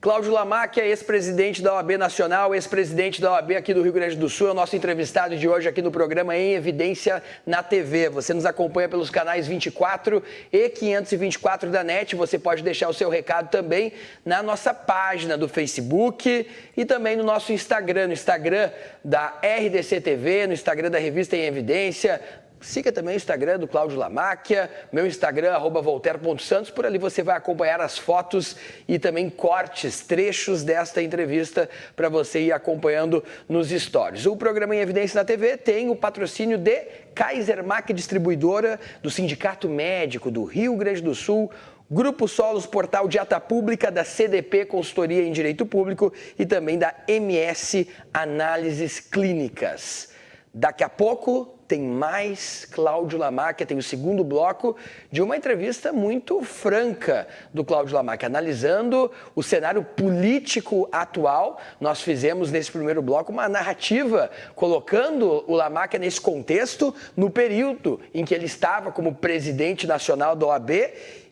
Cláudio Lamacchia, ex-presidente da OAB Nacional, ex-presidente da OAB aqui do Rio Grande do Sul, é o nosso entrevistado de hoje aqui no programa Em Evidência na TV. Você nos acompanha pelos canais 24 e 524 da NET. Você pode deixar o seu recado também na nossa página do Facebook e também no nosso Instagram, no Instagram da RDC TV, no Instagram da Revista Em Evidência. Siga também o Instagram do Cláudio Lamacchia, meu Instagram, @voltaire.santos. Por ali você vai acompanhar as fotos e também cortes, trechos desta entrevista para você ir acompanhando nos stories. O programa Em Evidência na TV tem o patrocínio de Kaisermack, distribuidora do Sindicato Médico do Rio Grande do Sul, Grupo Solos, Portal de Ata Pública, da CDP Consultoria em Direito Público e também da MS Análises Clínicas. Daqui a pouco tem mais Cláudio Lamacchia, tem o segundo bloco de uma entrevista muito franca do Cláudio Lamacchia, analisando o cenário político atual. Nós fizemos nesse primeiro bloco uma narrativa, colocando o Lamacchia nesse contexto, no período em que ele estava como presidente nacional da OAB,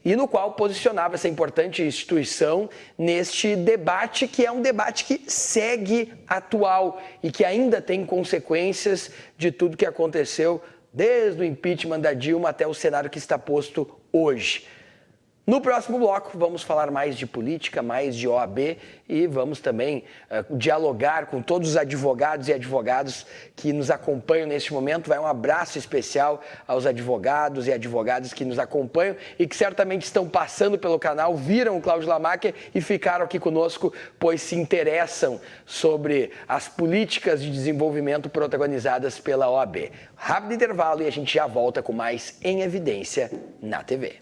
e no qual posicionava essa importante instituição neste debate, que é um debate que segue atual e que ainda tem consequências de tudo que aconteceu desde o impeachment da Dilma até o cenário que está posto hoje. No próximo bloco, vamos falar mais de política, mais de OAB e vamos também dialogar com todos os advogados e advogadas que nos acompanham neste momento. Vai um abraço especial aos advogados e advogadas que nos acompanham e que certamente estão passando pelo canal, viram o Cláudio Lamacchia e ficaram aqui conosco, pois se interessam sobre as políticas de desenvolvimento protagonizadas pela OAB. Rápido intervalo e a gente já volta com mais Em Evidência na TV.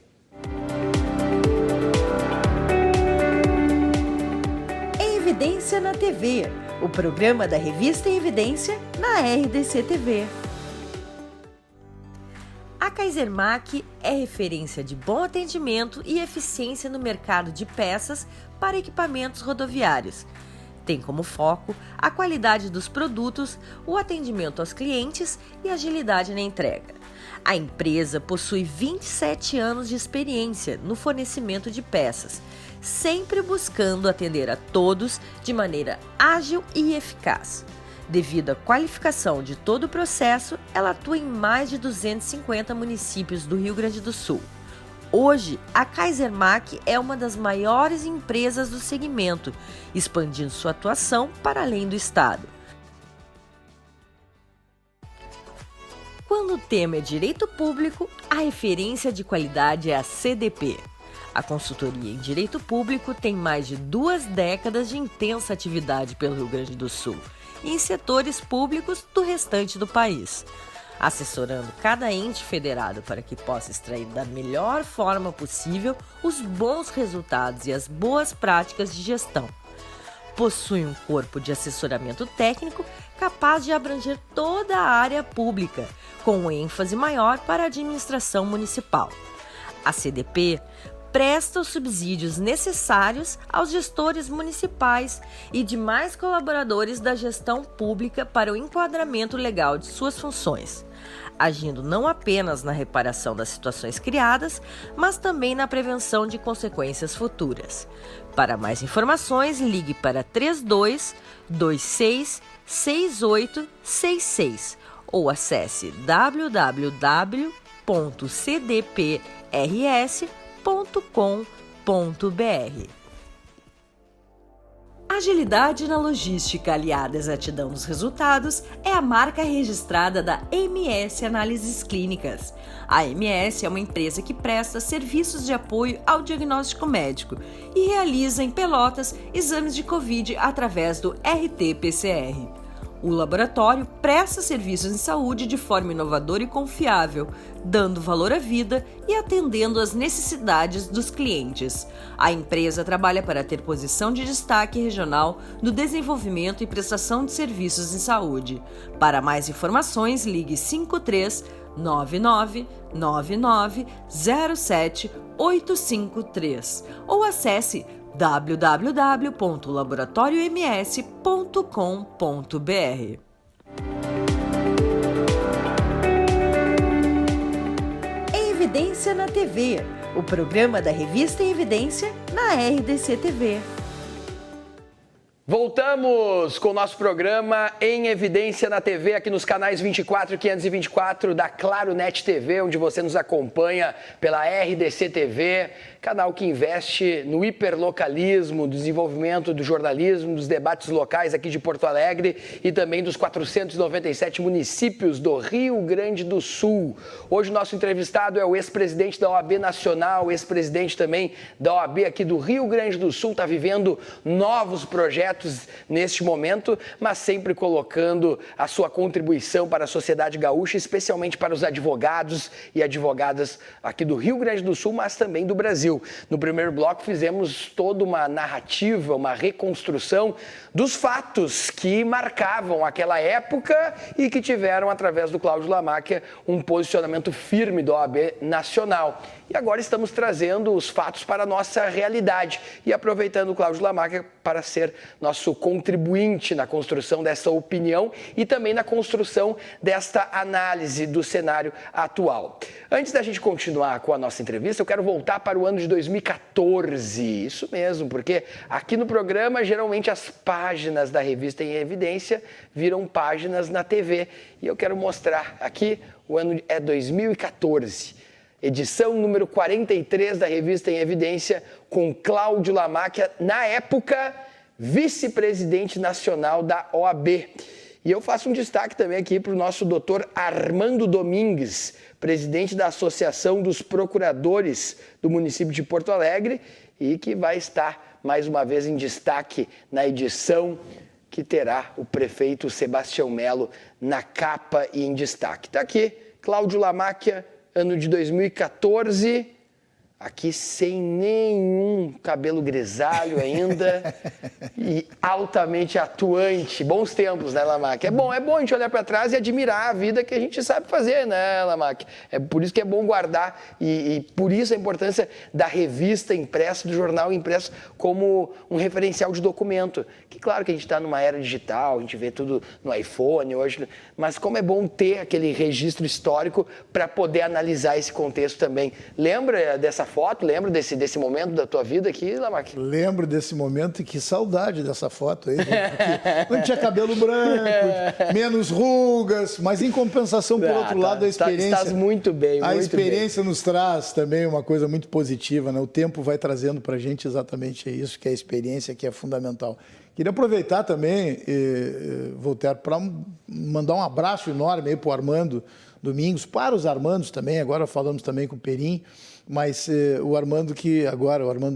Evidência na TV, o programa da revista Em Evidência na RDC TV. A Kaisermack é referência de bom atendimento e eficiência no mercado de peças para equipamentos rodoviários. Tem como foco a qualidade dos produtos, o atendimento aos clientes e agilidade na entrega. A empresa possui 27 anos de experiência no fornecimento de peças, sempre buscando atender a todos de maneira ágil e eficaz. Devido à qualificação de todo o processo, ela atua em mais de 250 municípios do Rio Grande do Sul. Hoje, a Kaisermack é uma das maiores empresas do segmento, expandindo sua atuação para além do estado. Quando o tema é direito público, a referência de qualidade é a CDP. A consultoria em direito público tem mais de 2 décadas de intensa atividade pelo Rio Grande do Sul e em setores públicos do restante do país, assessorando cada ente federado para que possa extrair da melhor forma possível os bons resultados e as boas práticas de gestão. Possui um corpo de assessoramento técnico capaz de abranger toda a área pública, com ênfase maior para a administração municipal. A CDP presta os subsídios necessários aos gestores municipais e demais colaboradores da gestão pública para o enquadramento legal de suas funções, agindo não apenas na reparação das situações criadas, mas também na prevenção de consequências futuras. Para mais informações, ligue para 32 26 6866 ou acesse www.cdprs.com.br. Agilidade na logística aliada à exatidão dos resultados é a marca registrada da MS Análises Clínicas. A MS é uma empresa que presta serviços de apoio ao diagnóstico médico e realiza em Pelotas exames de Covid através do RT-PCR. O laboratório presta serviços em saúde de forma inovadora e confiável, dando valor à vida e atendendo às necessidades dos clientes. A empresa trabalha para ter posição de destaque regional no desenvolvimento e prestação de serviços em saúde. Para mais informações, ligue 53 99 99 07 853 ou acesse www.laboratorioms.com.br. Em Evidência na TV, o programa da revista Em Evidência na RDC TV. Voltamos com o nosso programa Em Evidência na TV, aqui nos canais 24 e 524 da Claro Net TV, onde você nos acompanha pela RDC TV, canal que investe no hiperlocalismo, desenvolvimento do jornalismo, dos debates locais aqui de Porto Alegre e também dos 497 municípios do Rio Grande do Sul. Hoje o nosso entrevistado é o ex-presidente da OAB Nacional, ex-presidente também da OAB aqui do Rio Grande do Sul, está vivendo novos projetos neste momento, mas sempre colocando a sua contribuição para a sociedade gaúcha, especialmente para os advogados e advogadas aqui do Rio Grande do Sul, mas também do Brasil. No primeiro bloco fizemos toda uma narrativa, uma reconstrução dos fatos que marcavam aquela época e que tiveram, através do Cláudio Lamáquia, um posicionamento firme da OAB Nacional. E agora estamos trazendo os fatos para a nossa realidade e aproveitando o Cláudio Lamáquia para ser nosso contribuinte na construção dessa opinião e também na construção desta análise do cenário atual. Antes da gente continuar com a nossa entrevista, eu quero voltar para o ano de 2014. Isso mesmo, porque aqui no programa, geralmente as páginas da revista Em Evidência viram páginas na TV. E eu quero mostrar aqui, o ano é 2014. Edição número 43 da revista Em Evidência, com Cláudio Lamáquia, na época, vice-presidente nacional da OAB. E eu faço um destaque também aqui para o nosso doutor Armando Domingues, presidente da Associação dos Procuradores do município de Porto Alegre, e que vai estar mais uma vez em destaque na edição que terá o prefeito Sebastião Melo na capa e em destaque. Está aqui, Cláudio Lamáquia, ano de 2014, aqui sem nenhum cabelo grisalho ainda e altamente atuante. Bons tempos, né, Lamáquia? É bom a gente olhar para trás e admirar a vida que a gente sabe fazer, né, Lamáquia? É por isso que é bom guardar e por isso a importância da revista impressa, do jornal impresso como um referencial de documento. Que claro que a gente está numa era digital, a gente vê tudo no iPhone hoje, mas como é bom ter aquele registro histórico para poder analisar esse contexto também. Lembra dessa foto? Lembra desse momento da tua vida aqui, Lamáquia? Lembro desse momento e que saudade dessa foto aí. Não tinha cabelo branco, menos rugas, mas em compensação, por outro lado, a experiência... Estás muito bem, a muito experiência bem. Nos traz também uma coisa muito positiva, né? O tempo vai trazendo para a gente exatamente isso, que é a experiência que é fundamental. Queria aproveitar também, Voltaire, para mandar um abraço enorme aí para o Armando Domingos, para os Armandos também, agora falamos também com o Perim, mas o Armando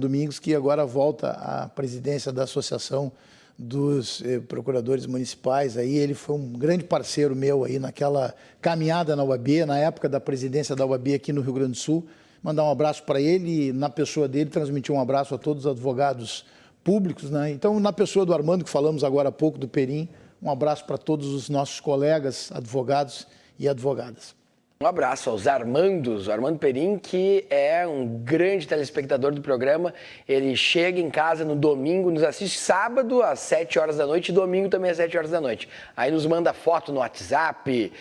Domingos, que agora volta à presidência da Associação dos procuradores municipais, aí ele foi um grande parceiro meu aí naquela caminhada na UAB, na época da presidência da UAB aqui no Rio Grande do Sul. Mandar um abraço para ele e, na pessoa dele, transmitir um abraço a todos os advogados públicos, né? Então, na pessoa do Armando, que falamos agora há pouco, do Perim, um abraço para todos os nossos colegas advogados e advogadas. Um abraço aos Armandos, o Armando Perim, que é um grande telespectador do programa. Ele chega em casa no domingo, nos assiste sábado às 7 horas da noite e domingo também às 7 horas da noite. Aí nos manda foto no WhatsApp,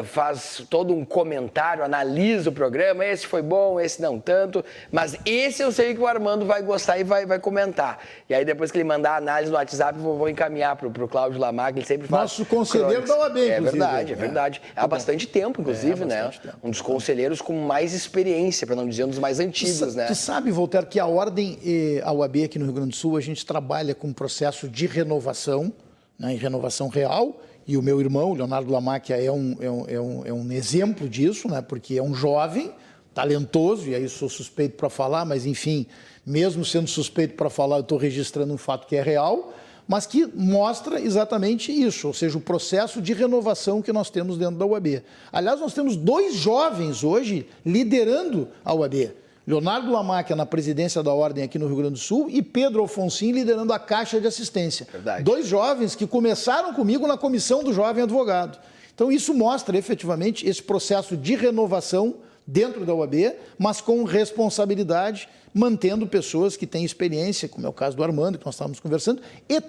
faz todo um comentário, analisa o programa, esse foi bom, esse não tanto, mas esse eu sei que o Armando vai gostar e vai comentar. E aí depois que ele mandar a análise no WhatsApp, vou encaminhar para o Cláudio Lamar, que ele sempre faz. Nosso conselheiro da OAB, inclusive. É verdade, é verdade. Há bastante tempo, inclusive, né? Um dos conselheiros com mais experiência, para não dizer um dos mais antigos, né? Tu sabe, Voltaire, que a Ordem, a OAB aqui no Rio Grande do Sul, a gente trabalha com um processo de renovação, né, em renovação real, e o meu irmão, Leonardo Lamáquia, é um exemplo disso, né, porque é um jovem, talentoso, e aí sou suspeito para falar, mas enfim, mesmo sendo suspeito para falar, eu estou registrando um fato que é real, mas que mostra exatamente isso, ou seja, o processo de renovação que nós temos dentro da UAB. Aliás, nós temos 2 jovens hoje liderando a UAB. Leonardo Lamáquia na presidência da Ordem aqui no Rio Grande do Sul e Pedro Alfonsin liderando a Caixa de Assistência. Verdade. 2 jovens que começaram comigo na comissão do Jovem Advogado. Então, isso mostra efetivamente esse processo de renovação dentro da UAB, mas com responsabilidade, mantendo pessoas que têm experiência, como é o caso do Armando, que nós estávamos conversando, e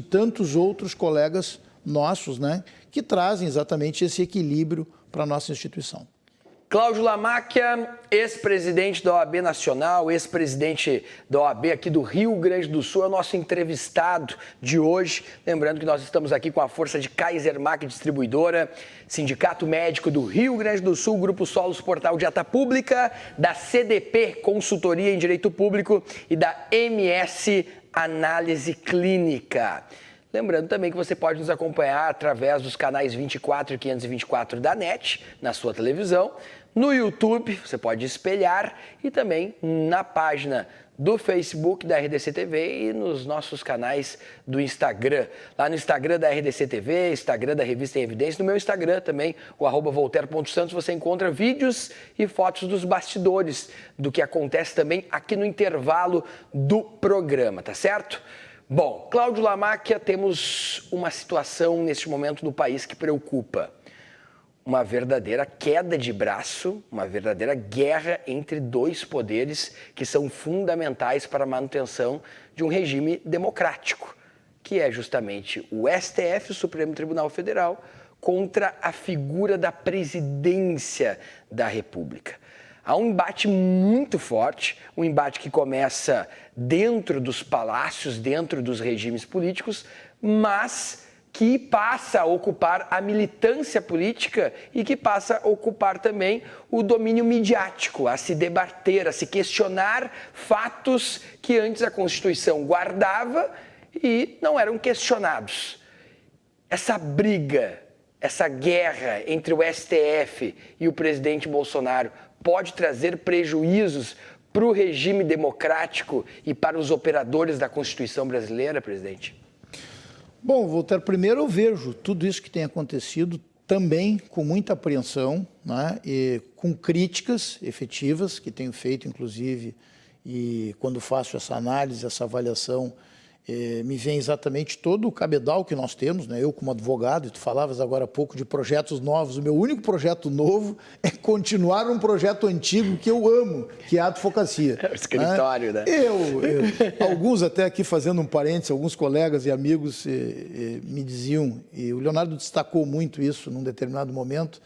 tantos outros colegas nossos, né, que trazem exatamente esse equilíbrio para a nossa instituição. Cláudio Lamáquia, ex-presidente da OAB Nacional, ex-presidente da OAB aqui do Rio Grande do Sul, é o nosso entrevistado de hoje. Lembrando que nós estamos aqui com a força de Kaiser Mac Distribuidora, Sindicato Médico do Rio Grande do Sul, Grupo Solos Portal de Ata Pública, da CDP Consultoria em Direito Público e da MS Análise Clínica. Lembrando também que você pode nos acompanhar através dos canais 24 e 524 da NET, na sua televisão, no YouTube, você pode espelhar, e também na página do Facebook da RDC TV e nos nossos canais do Instagram. Lá no Instagram da RDC TV, Instagram da Revista em Evidência, no meu Instagram também, o @voltaire.santos, você encontra vídeos e fotos dos bastidores, do que acontece também aqui no intervalo do programa, tá certo? Bom, Cláudio Lamáquia, temos uma situação neste momento no país que preocupa. Uma verdadeira queda de braço, uma verdadeira guerra entre 2 poderes que são fundamentais para a manutenção de um regime democrático, que é justamente o STF, o Supremo Tribunal Federal, contra a figura da presidência da República. Há um embate muito forte, um embate que começa dentro dos palácios, dentro dos regimes políticos, mas que passa a ocupar a militância política e que passa a ocupar também o domínio midiático, a se debater, a se questionar fatos que antes a Constituição guardava e não eram questionados. Essa briga, essa guerra entre o STF e o presidente Bolsonaro pode trazer prejuízos para o regime democrático e para os operadores da Constituição brasileira, presidente? Bom, Voltaire, primeiro eu vejo tudo isso que tem acontecido também com muita apreensão, né, e com críticas efetivas que tenho feito, inclusive, e quando faço essa análise, essa avaliação, me vem exatamente todo o cabedal que nós temos, né? Eu como advogado, e tu falavas agora há pouco de projetos novos, o meu único projeto novo é continuar um projeto antigo que eu amo, que é a advocacia. É o escritório, né? Alguns até aqui fazendo um parênteses, alguns colegas e amigos me diziam, e o Leonardo destacou muito isso num determinado momento,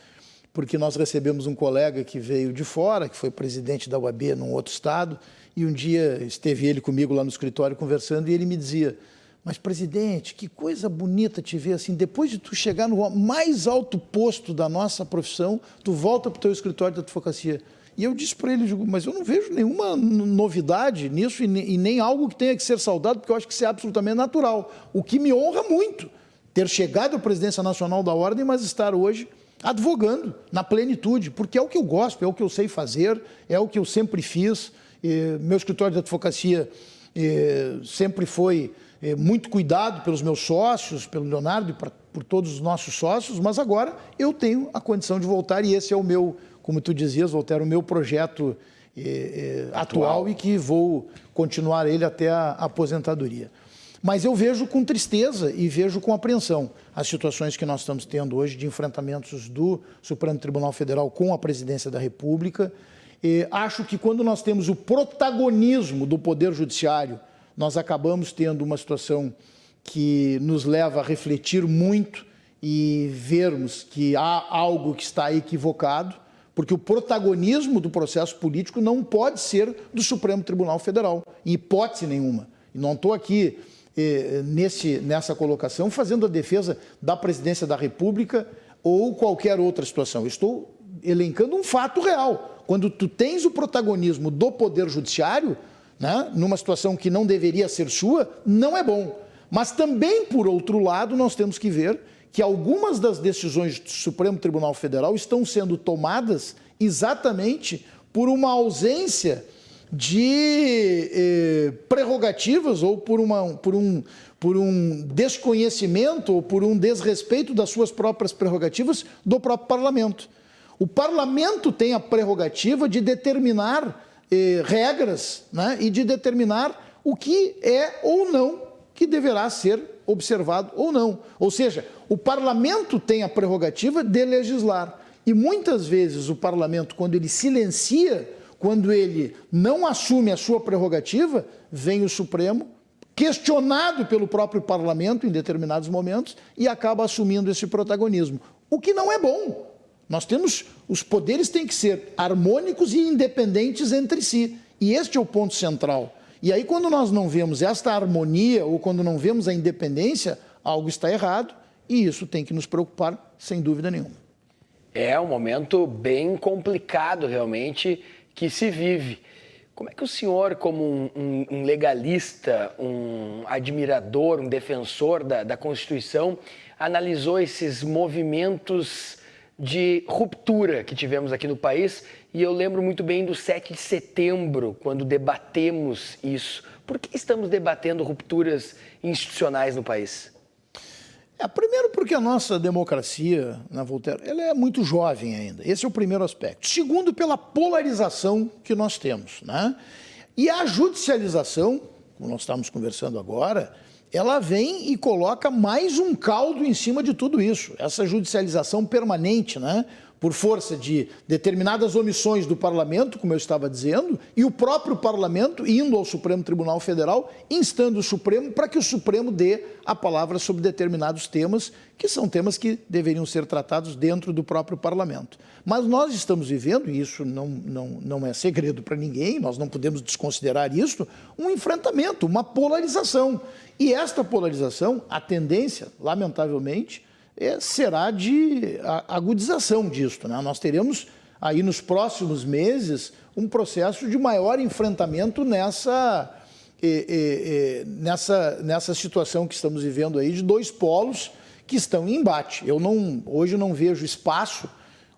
porque nós recebemos um colega que veio de fora, que foi presidente da UAB num outro estado, e um dia esteve ele comigo lá no escritório conversando e ele me dizia: mas, presidente, que coisa bonita te ver assim, depois de tu chegar no mais alto posto da nossa profissão, tu volta para o teu escritório de advocacia. E eu disse para ele, digo, mas eu não vejo nenhuma novidade nisso e nem algo que tenha que ser saudado, porque eu acho que isso é absolutamente natural. O que me honra muito, ter chegado à presidência nacional da Ordem, mas estar hoje advogando na plenitude, porque é o que eu gosto, é o que eu sei fazer, é o que eu sempre fiz. Meu escritório de advocacia sempre foi muito cuidado pelos meus sócios, pelo Leonardo e por todos os nossos sócios, mas agora eu tenho a condição de voltar e esse é o meu, como tu dizias, Voltaire, o meu projeto atual e que vou continuar ele até a aposentadoria. Mas eu vejo com tristeza e vejo com apreensão as situações que nós estamos tendo hoje de enfrentamentos do Supremo Tribunal Federal com a Presidência da República. Acho que quando nós temos o protagonismo do Poder Judiciário, nós acabamos tendo uma situação que nos leva a refletir muito e vermos que há algo que está equivocado, porque o protagonismo do processo político não pode ser do Supremo Tribunal Federal, em hipótese nenhuma. E não estou aqui nessa colocação fazendo a defesa da Presidência da República ou qualquer outra situação. Estou elencando um fato real. Quando tu tens o protagonismo do Poder Judiciário, né, numa situação que não deveria ser sua, não é bom. Mas também, por outro lado, nós temos que ver que algumas das decisões do Supremo Tribunal Federal estão sendo tomadas exatamente por uma ausência de prerrogativas ou por um desconhecimento ou por um desrespeito das suas próprias prerrogativas do próprio Parlamento. O Parlamento tem a prerrogativa de determinar regras, né, e de determinar o que é ou não que deverá ser observado ou não. Ou seja, o Parlamento tem a prerrogativa de legislar. E muitas vezes o Parlamento, quando ele silencia, quando ele não assume a sua prerrogativa, vem o Supremo, questionado pelo próprio Parlamento em determinados momentos, e acaba assumindo esse protagonismo. O que não é bom. Os poderes têm que ser harmônicos e independentes entre si. E este é o ponto central. E aí, quando nós não vemos esta harmonia ou quando não vemos a independência, algo está errado e isso tem que nos preocupar, sem dúvida nenhuma. É um momento bem complicado, realmente, que se vive. Como é que o senhor, como um legalista, um admirador, um defensor da Constituição, analisou esses movimentos de ruptura que tivemos aqui no país? E eu lembro muito bem do 7 de setembro, quando debatemos isso. Por que estamos debatendo rupturas institucionais no país? Primeiro porque a nossa democracia, né, Voltaire, ela é muito jovem ainda. Esse é o primeiro aspecto. Segundo, pela polarização que nós temos, né? E a judicialização, como nós estamos conversando agora, ela vem e coloca mais um caldo em cima de tudo isso. Essa judicialização permanente, né? Por força de determinadas omissões do Parlamento, como eu estava dizendo, e o próprio Parlamento indo ao Supremo Tribunal Federal, instando o Supremo para que o Supremo dê a palavra sobre determinados temas, que são temas que deveriam ser tratados dentro do próprio Parlamento. Mas nós estamos vivendo, e isso não é segredo para ninguém, nós não podemos desconsiderar isso, um enfrentamento, uma polarização. E esta polarização, a tendência, lamentavelmente, será de agudização disto, né? Nós teremos aí nos próximos meses um processo de maior enfrentamento nessa situação que estamos vivendo aí de dois polos que estão em embate. Hoje eu não vejo espaço,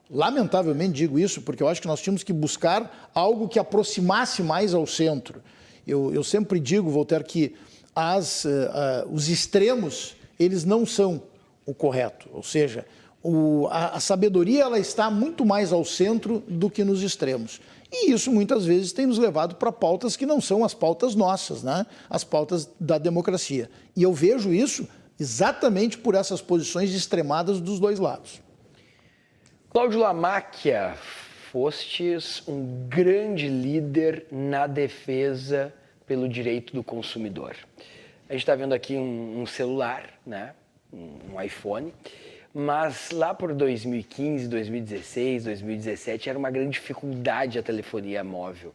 lamentavelmente digo isso, porque eu acho que nós tínhamos que buscar algo que aproximasse mais ao centro. Eu sempre digo, Voltaire, que os extremos, eles não são o correto, ou seja, a sabedoria ela está muito mais ao centro do que nos extremos. E isso muitas vezes tem nos levado para pautas que não são as pautas nossas, né? As pautas da democracia. E eu vejo isso exatamente por essas posições extremadas dos dois lados. Cláudio Lamáquia, fostes um grande líder na defesa pelo direito do consumidor. A gente está vendo aqui um celular, né? Um iPhone, mas lá por 2015, 2016, 2017 era uma grande dificuldade a telefonia móvel.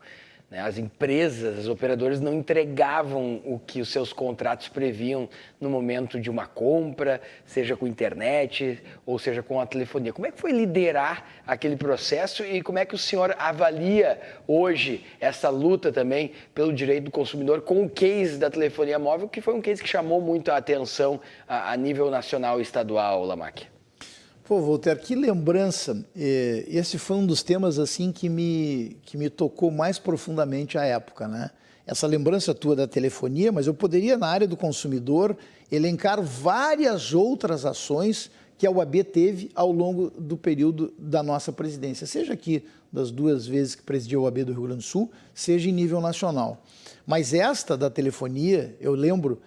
né? As empresas, os operadores não entregavam o que os seus contratos previam no momento de uma compra, seja com internet ou seja com a telefonia. Como é que foi liderar aquele processo e como é que o senhor avalia hoje essa luta também pelo direito do consumidor com o case da telefonia móvel, que foi um case que chamou muito a atenção a nível nacional e estadual, Lamaque? Pô, Voltaire, que lembrança. Esse foi um dos temas assim que me tocou mais profundamente à época, né? Essa lembrança tua da telefonia, mas eu poderia, na área do consumidor, elencar várias outras ações que a OAB teve ao longo do período da nossa presidência, seja aqui das 2 vezes que presidiu a OAB do Rio Grande do Sul, seja em nível nacional. Mas esta da telefonia, eu lembro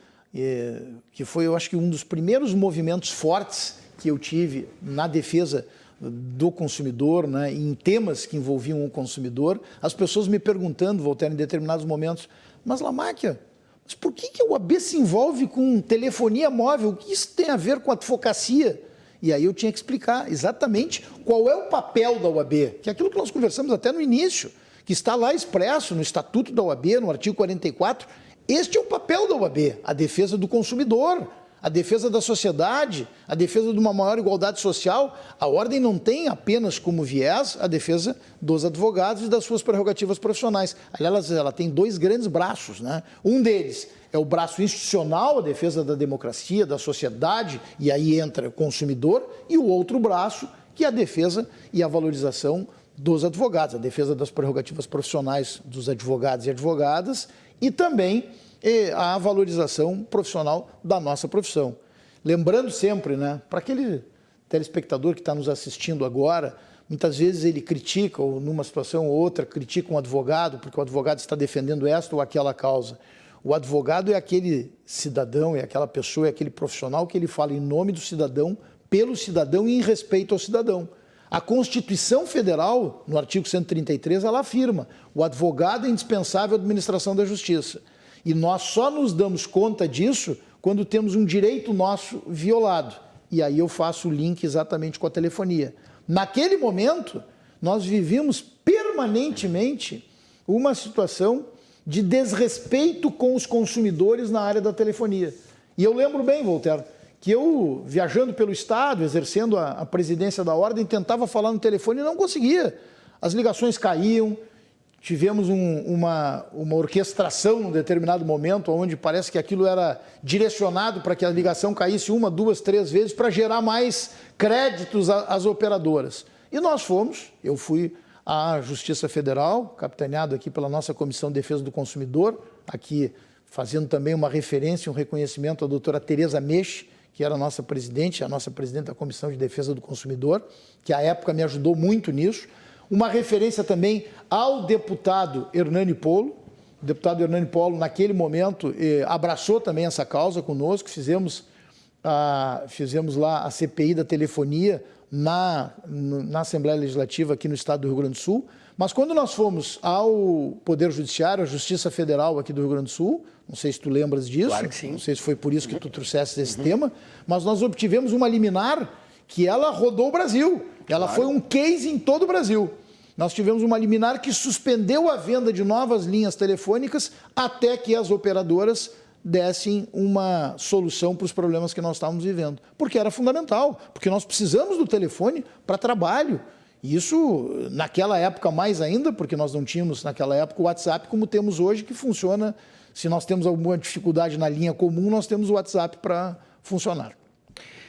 que foi, eu acho que um dos primeiros movimentos fortes que eu tive na defesa do consumidor, né, em temas que envolviam o consumidor, as pessoas me perguntando, Voltaire, em determinados momentos, mas Lamaque, mas por que a OAB se envolve com telefonia móvel? O que isso tem a ver com advocacia? E aí eu tinha que explicar exatamente qual é o papel da OAB, que é aquilo que nós conversamos até no início, que está lá expresso no Estatuto da OAB, no artigo 44. Este é o papel da OAB, a defesa do consumidor, a defesa da sociedade, a defesa de uma maior igualdade social. A ordem não tem apenas como viés a defesa dos advogados e das suas prerrogativas profissionais. Aliás, ela tem 2 grandes braços, né? Um deles é o braço institucional, a defesa da democracia, da sociedade, e aí entra o consumidor, e o outro braço, que é a defesa e a valorização dos advogados, a defesa das prerrogativas profissionais dos advogados e advogadas, e também a valorização profissional da nossa profissão. Lembrando sempre, né, para aquele telespectador que está nos assistindo agora, muitas vezes ele critica, ou numa situação ou outra, critica um advogado, porque o advogado está defendendo esta ou aquela causa. O advogado é aquele cidadão, é aquela pessoa, é aquele profissional que ele fala em nome do cidadão, pelo cidadão e em respeito ao cidadão. A Constituição Federal, no artigo 133, ela afirma: o advogado é indispensável à administração da justiça. E nós só nos damos conta disso quando temos um direito nosso violado. E aí eu faço o link exatamente com a telefonia. Naquele momento, nós vivíamos permanentemente uma situação de desrespeito com os consumidores na área da telefonia. E eu lembro bem, Voltaire, que eu, viajando pelo Estado, exercendo a presidência da Ordem, tentava falar no telefone e não conseguia. As ligações caíam. Tivemos uma orquestração num determinado momento, onde parece que aquilo era direcionado para que a ligação caísse 1, 2, 3 vezes para gerar mais créditos às operadoras. E nós eu fui à Justiça Federal, capitaneado aqui pela nossa Comissão de Defesa do Consumidor, aqui fazendo também uma referência, um reconhecimento à doutora Tereza Meche, que era a nossa presidente da Comissão de Defesa do Consumidor, que à época me ajudou muito nisso. Uma referência também ao deputado Hernani Polo. O deputado Hernani Polo, naquele momento, abraçou também essa causa conosco. Fizemos lá a CPI da telefonia na Assembleia Legislativa aqui no estado do Rio Grande do Sul. Mas quando nós fomos ao Poder Judiciário, à Justiça Federal aqui do Rio Grande do Sul, não sei se tu lembras disso, claro que sim. Não sei se foi por isso que tu trouxeste esse tema, mas nós obtivemos uma liminar que ela rodou o Brasil. Ela foi um case em todo o Brasil. Nós tivemos uma liminar que suspendeu a venda de novas linhas telefônicas até que as operadoras dessem uma solução para os problemas que nós estávamos vivendo. Porque era fundamental, porque nós precisamos do telefone para trabalho. E isso, naquela época, mais ainda, porque nós não tínhamos, naquela época, o WhatsApp como temos hoje, que funciona. Se nós temos alguma dificuldade na linha comum, nós temos o WhatsApp para funcionar.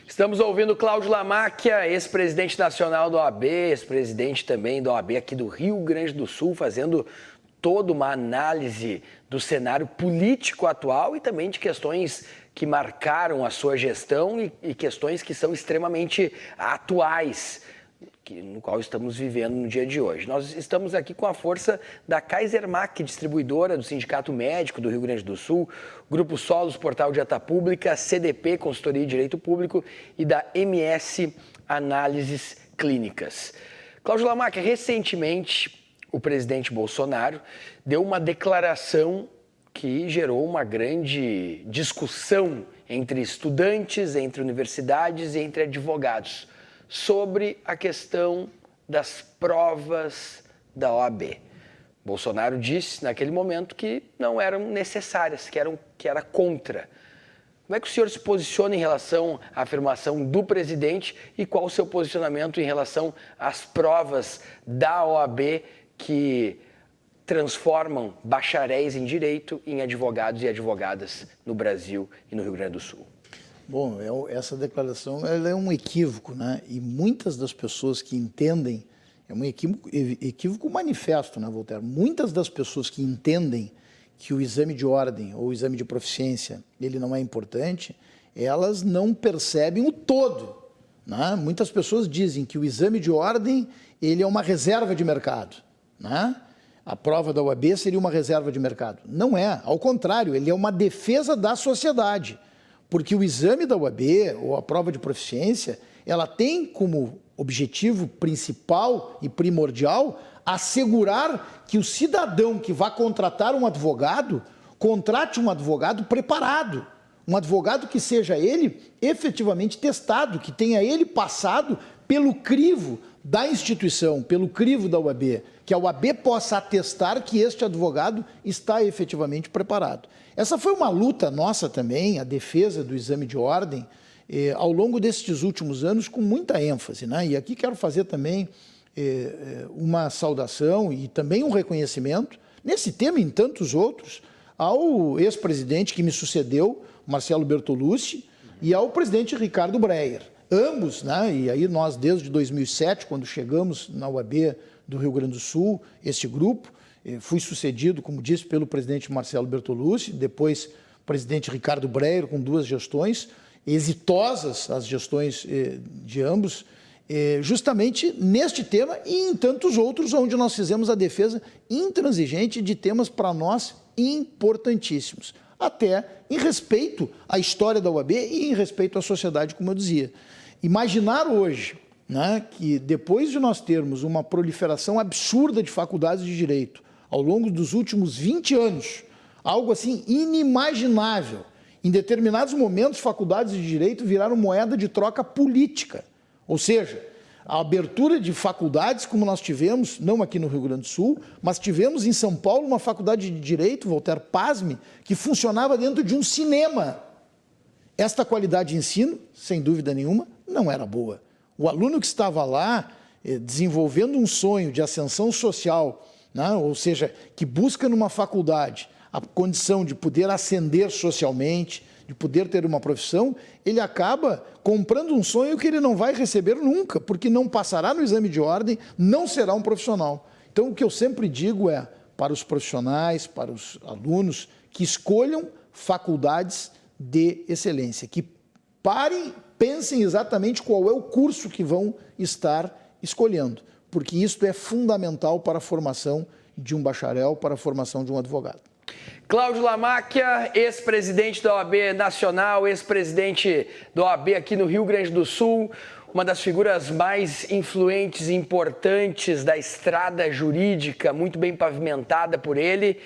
Estamos ouvindo Cláudio Lamaque, ex-presidente nacional da OAB, ex-presidente também da OAB aqui do Rio Grande do Sul, fazendo toda uma análise do cenário político atual e também de questões que marcaram a sua gestão e questões que são extremamente atuais, no qual estamos vivendo no dia de hoje. Nós estamos aqui com a força da Kaisermac, distribuidora do Sindicato Médico do Rio Grande do Sul, Grupo Solos, Portal de Ata Pública, CDP, Consultoria e Direito Público, e da MS Análises Clínicas. Cláudio Lamaque, recentemente o presidente Bolsonaro deu uma declaração que gerou uma grande discussão entre estudantes, entre universidades e entre advogados sobre a questão das provas da OAB. Bolsonaro disse naquele momento que não eram necessárias, que era contra. Como é que o senhor se posiciona em relação à afirmação do presidente e qual o seu posicionamento em relação às provas da OAB que transformam bacharéis em direito em advogados e advogadas no Brasil e no Rio Grande do Sul? Bom, essa declaração ela é um equívoco, né? E muitas das pessoas que entendem, é um equívoco manifesto, né, Voltaire? Muitas das pessoas que entendem que o exame de ordem ou o exame de proficiência ele não é importante, elas não percebem o todo, né? Muitas pessoas dizem que o exame de ordem ele é uma reserva de mercado, né? A prova da OAB seria uma reserva de mercado. Não é, ao contrário, ele é uma defesa da sociedade. Porque o exame da OAB, ou a prova de proficiência, ela tem como objetivo principal e primordial assegurar que o cidadão que vai contratar um advogado, contrate um advogado preparado. Um advogado que seja ele efetivamente testado, que tenha ele passado pelo crivo da instituição, pelo crivo da OAB, que a OAB possa atestar que este advogado está efetivamente preparado. Essa foi uma luta nossa também, a defesa do exame de ordem, ao longo destes últimos anos, com muita ênfase, né? E aqui quero fazer também uma saudação e também um reconhecimento, nesse tema e em tantos outros, ao ex-presidente que me sucedeu, Marcelo Bertolucci, e ao presidente Ricardo Breyer. Ambos, né? E aí nós, desde 2007, quando chegamos na OAB do Rio Grande do Sul, este grupo, fui sucedido, como disse, pelo presidente Marcelo Bertolucci, depois presidente Ricardo Breyer, com 2 gestões, exitosas as gestões de ambos, justamente neste tema e em tantos outros, onde nós fizemos a defesa intransigente de temas para nós importantíssimos, até em respeito à história da OAB e em respeito à sociedade, como eu dizia. Imaginar hoje, né, que depois de nós termos uma proliferação absurda de faculdades de direito ao longo dos últimos 20 anos, algo assim inimaginável, em determinados momentos faculdades de direito viraram moeda de troca política, ou seja, a abertura de faculdades como nós tivemos, não aqui no Rio Grande do Sul, mas tivemos em São Paulo uma faculdade de direito, Voltaire, pasme, que funcionava dentro de um cinema. Esta qualidade de ensino, sem dúvida nenhuma, não era boa. O aluno que estava lá desenvolvendo um sonho de ascensão social, né, ou seja, que busca numa faculdade a condição de poder ascender socialmente, de poder ter uma profissão, ele acaba comprando um sonho que ele não vai receber nunca, porque não passará no exame de ordem, não será um profissional. Então, o que eu sempre digo é, para os profissionais, para os alunos, que escolham faculdades de excelência, que parem, pensem exatamente qual é o curso que vão estar escolhendo, porque isso é fundamental para a formação de um bacharel, para a formação de um advogado. Cláudio Lamáquia, ex-presidente da OAB Nacional, ex-presidente da OAB aqui no Rio Grande do Sul, uma das figuras mais influentes e importantes da estrada jurídica, muito bem pavimentada por ele,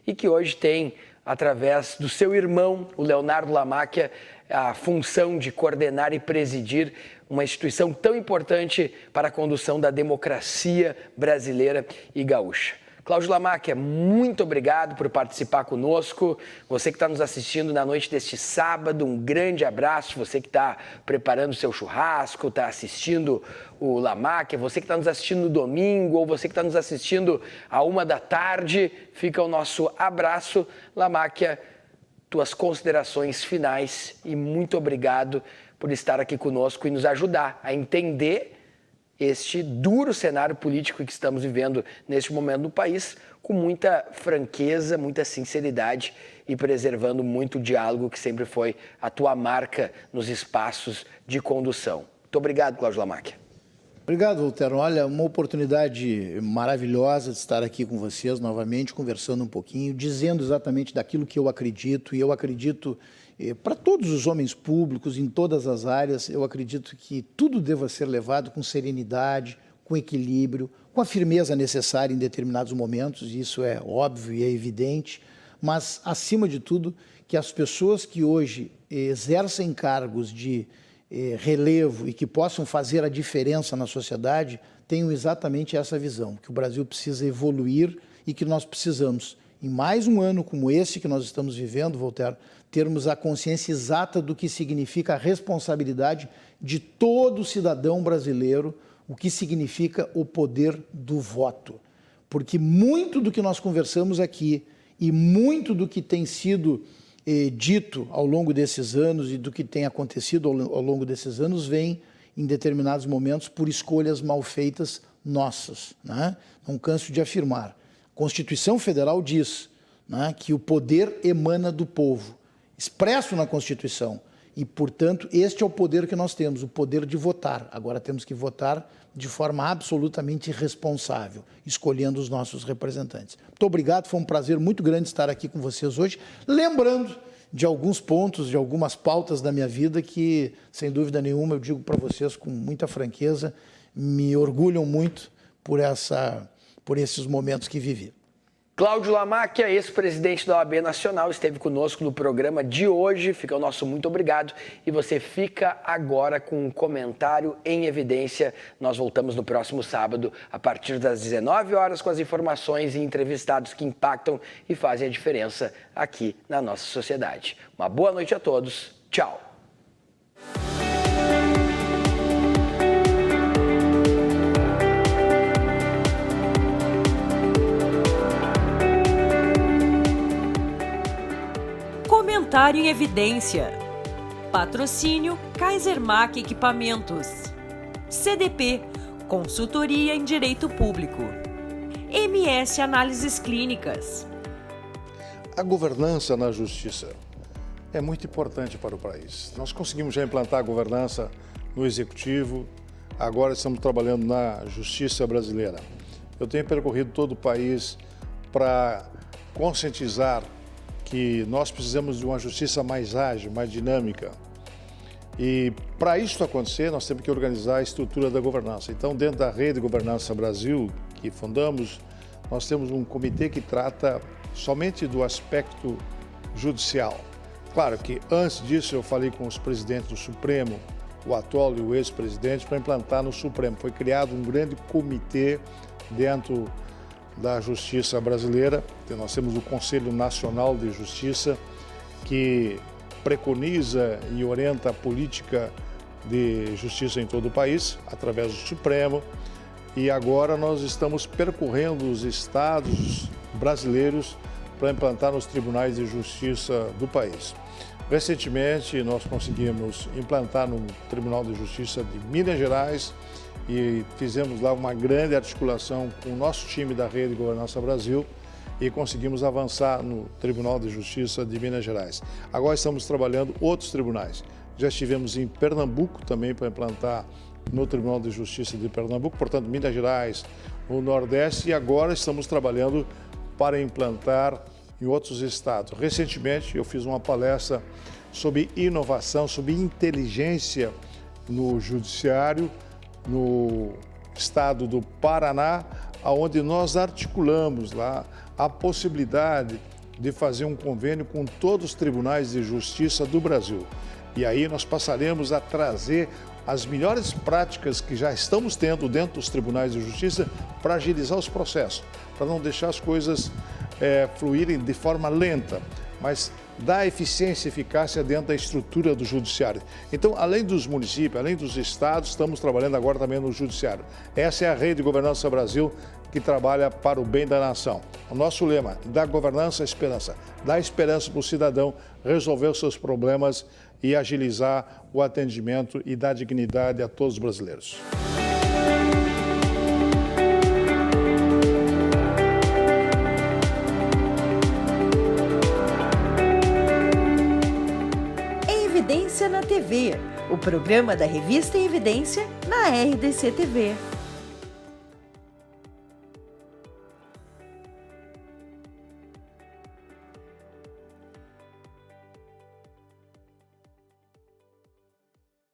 e que hoje tem, através do seu irmão, o Leonardo Lamáquia, a função de coordenar e presidir uma instituição tão importante para a condução da democracia brasileira e gaúcha. Cláudio Lamáquia, muito obrigado por participar conosco. Você que está nos assistindo na noite deste sábado, um grande abraço. Você que está preparando o seu churrasco, está assistindo o Lamáquia, você que está nos assistindo no domingo ou você que está nos assistindo à 13h, fica o nosso abraço. Lamáquia, tuas considerações finais e muito obrigado por estar aqui conosco e nos ajudar a entender este duro cenário político que estamos vivendo neste momento no país, com muita franqueza, muita sinceridade e preservando muito o diálogo que sempre foi a tua marca nos espaços de condução. Muito obrigado, Cláudio Lamáquia. Obrigado, Voltaire. Olha, uma oportunidade maravilhosa de estar aqui com vocês novamente, conversando um pouquinho, dizendo exatamente daquilo que eu acredito, e eu acredito para todos os homens públicos, em todas as áreas, eu acredito que tudo deva ser levado com serenidade, com equilíbrio, com a firmeza necessária em determinados momentos, isso é óbvio e é evidente, mas, acima de tudo, que as pessoas que hoje exercem cargos de relevo e que possam fazer a diferença na sociedade tenham exatamente essa visão, que o Brasil precisa evoluir e que nós precisamos, em mais um ano como esse que nós estamos vivendo, Voltaire, termos a consciência exata do que significa a responsabilidade de todo cidadão brasileiro, o que significa o poder do voto. Porque muito do que nós conversamos aqui e muito do que tem sido dito ao longo desses anos e do que tem acontecido ao longo desses anos vem, em determinados momentos, por escolhas mal feitas nossas, né? Não canso de afirmar. A Constituição Federal diz, né, que o poder emana do povo, expresso na Constituição. E, portanto, este é o poder que nós temos, o poder de votar. Agora temos que votar de forma absolutamente responsável, escolhendo os nossos representantes. Muito obrigado, foi um prazer muito grande estar aqui com vocês hoje, lembrando de alguns pontos, de algumas pautas da minha vida que, sem dúvida nenhuma, eu digo para vocês com muita franqueza, me orgulham muito por esses momentos que vivi. Cláudio Lamacchia, ex-presidente da OAB Nacional, esteve conosco no programa de hoje. Fica o nosso muito obrigado. E você fica agora com um comentário em evidência. Nós voltamos no próximo sábado, a partir das 19 horas, com as informações e entrevistados que impactam e fazem a diferença aqui na nossa sociedade. Uma boa noite a todos. Tchau. Comentário em evidência. Patrocínio Kaisermac Equipamentos. CDP, consultoria em direito público. MS Análises Clínicas. A governança na justiça é muito importante para o país. Nós conseguimos já implantar a governança no executivo, agora estamos trabalhando na justiça brasileira. Eu tenho percorrido todo o país para conscientizar que nós precisamos de uma justiça mais ágil, mais dinâmica. E para isso acontecer, nós temos que organizar a estrutura da governança. Então, dentro da Rede Governança Brasil, que fundamos, nós temos um comitê que trata somente do aspecto judicial. Claro que antes disso eu falei com os presidentes do Supremo, o atual e o ex-presidente, para implantar no Supremo. Foi criado um grande comitê dentro da Justiça brasileira. Nós temos o Conselho Nacional de Justiça, que preconiza e orienta a política de justiça em todo o país, através do Supremo. E agora nós estamos percorrendo os estados brasileiros para implantar nos tribunais de justiça do país. Recentemente, nós conseguimos implantar no Tribunal de Justiça de Minas Gerais e fizemos lá uma grande articulação com o nosso time da Rede Governança Brasil e conseguimos avançar no Tribunal de Justiça de Minas Gerais. Agora estamos trabalhando outros tribunais. Já estivemos em Pernambuco também para implantar no Tribunal de Justiça de Pernambuco, portanto, Minas Gerais, o Nordeste, e agora estamos trabalhando para implantar em outros estados. Recentemente, eu fiz uma palestra sobre inovação, sobre inteligência no judiciário, no estado do Paraná, onde nós articulamos lá a possibilidade de fazer um convênio com todos os tribunais de justiça do Brasil. E aí nós passaremos a trazer as melhores práticas que já estamos tendo dentro dos tribunais de justiça para agilizar os processos, para não deixar as coisas fluírem de forma lenta, mas dar eficiência e eficácia dentro da estrutura do judiciário. Então, além dos municípios, além dos estados, estamos trabalhando agora também no judiciário. Essa é a Rede Governança Brasil, que trabalha para o bem da nação. O nosso lema, da governança à esperança. Dá esperança para o cidadão resolver os seus problemas e agilizar o atendimento e dar dignidade a todos os brasileiros. Evidência na TV, o programa da revista Em Evidência na RDC TV.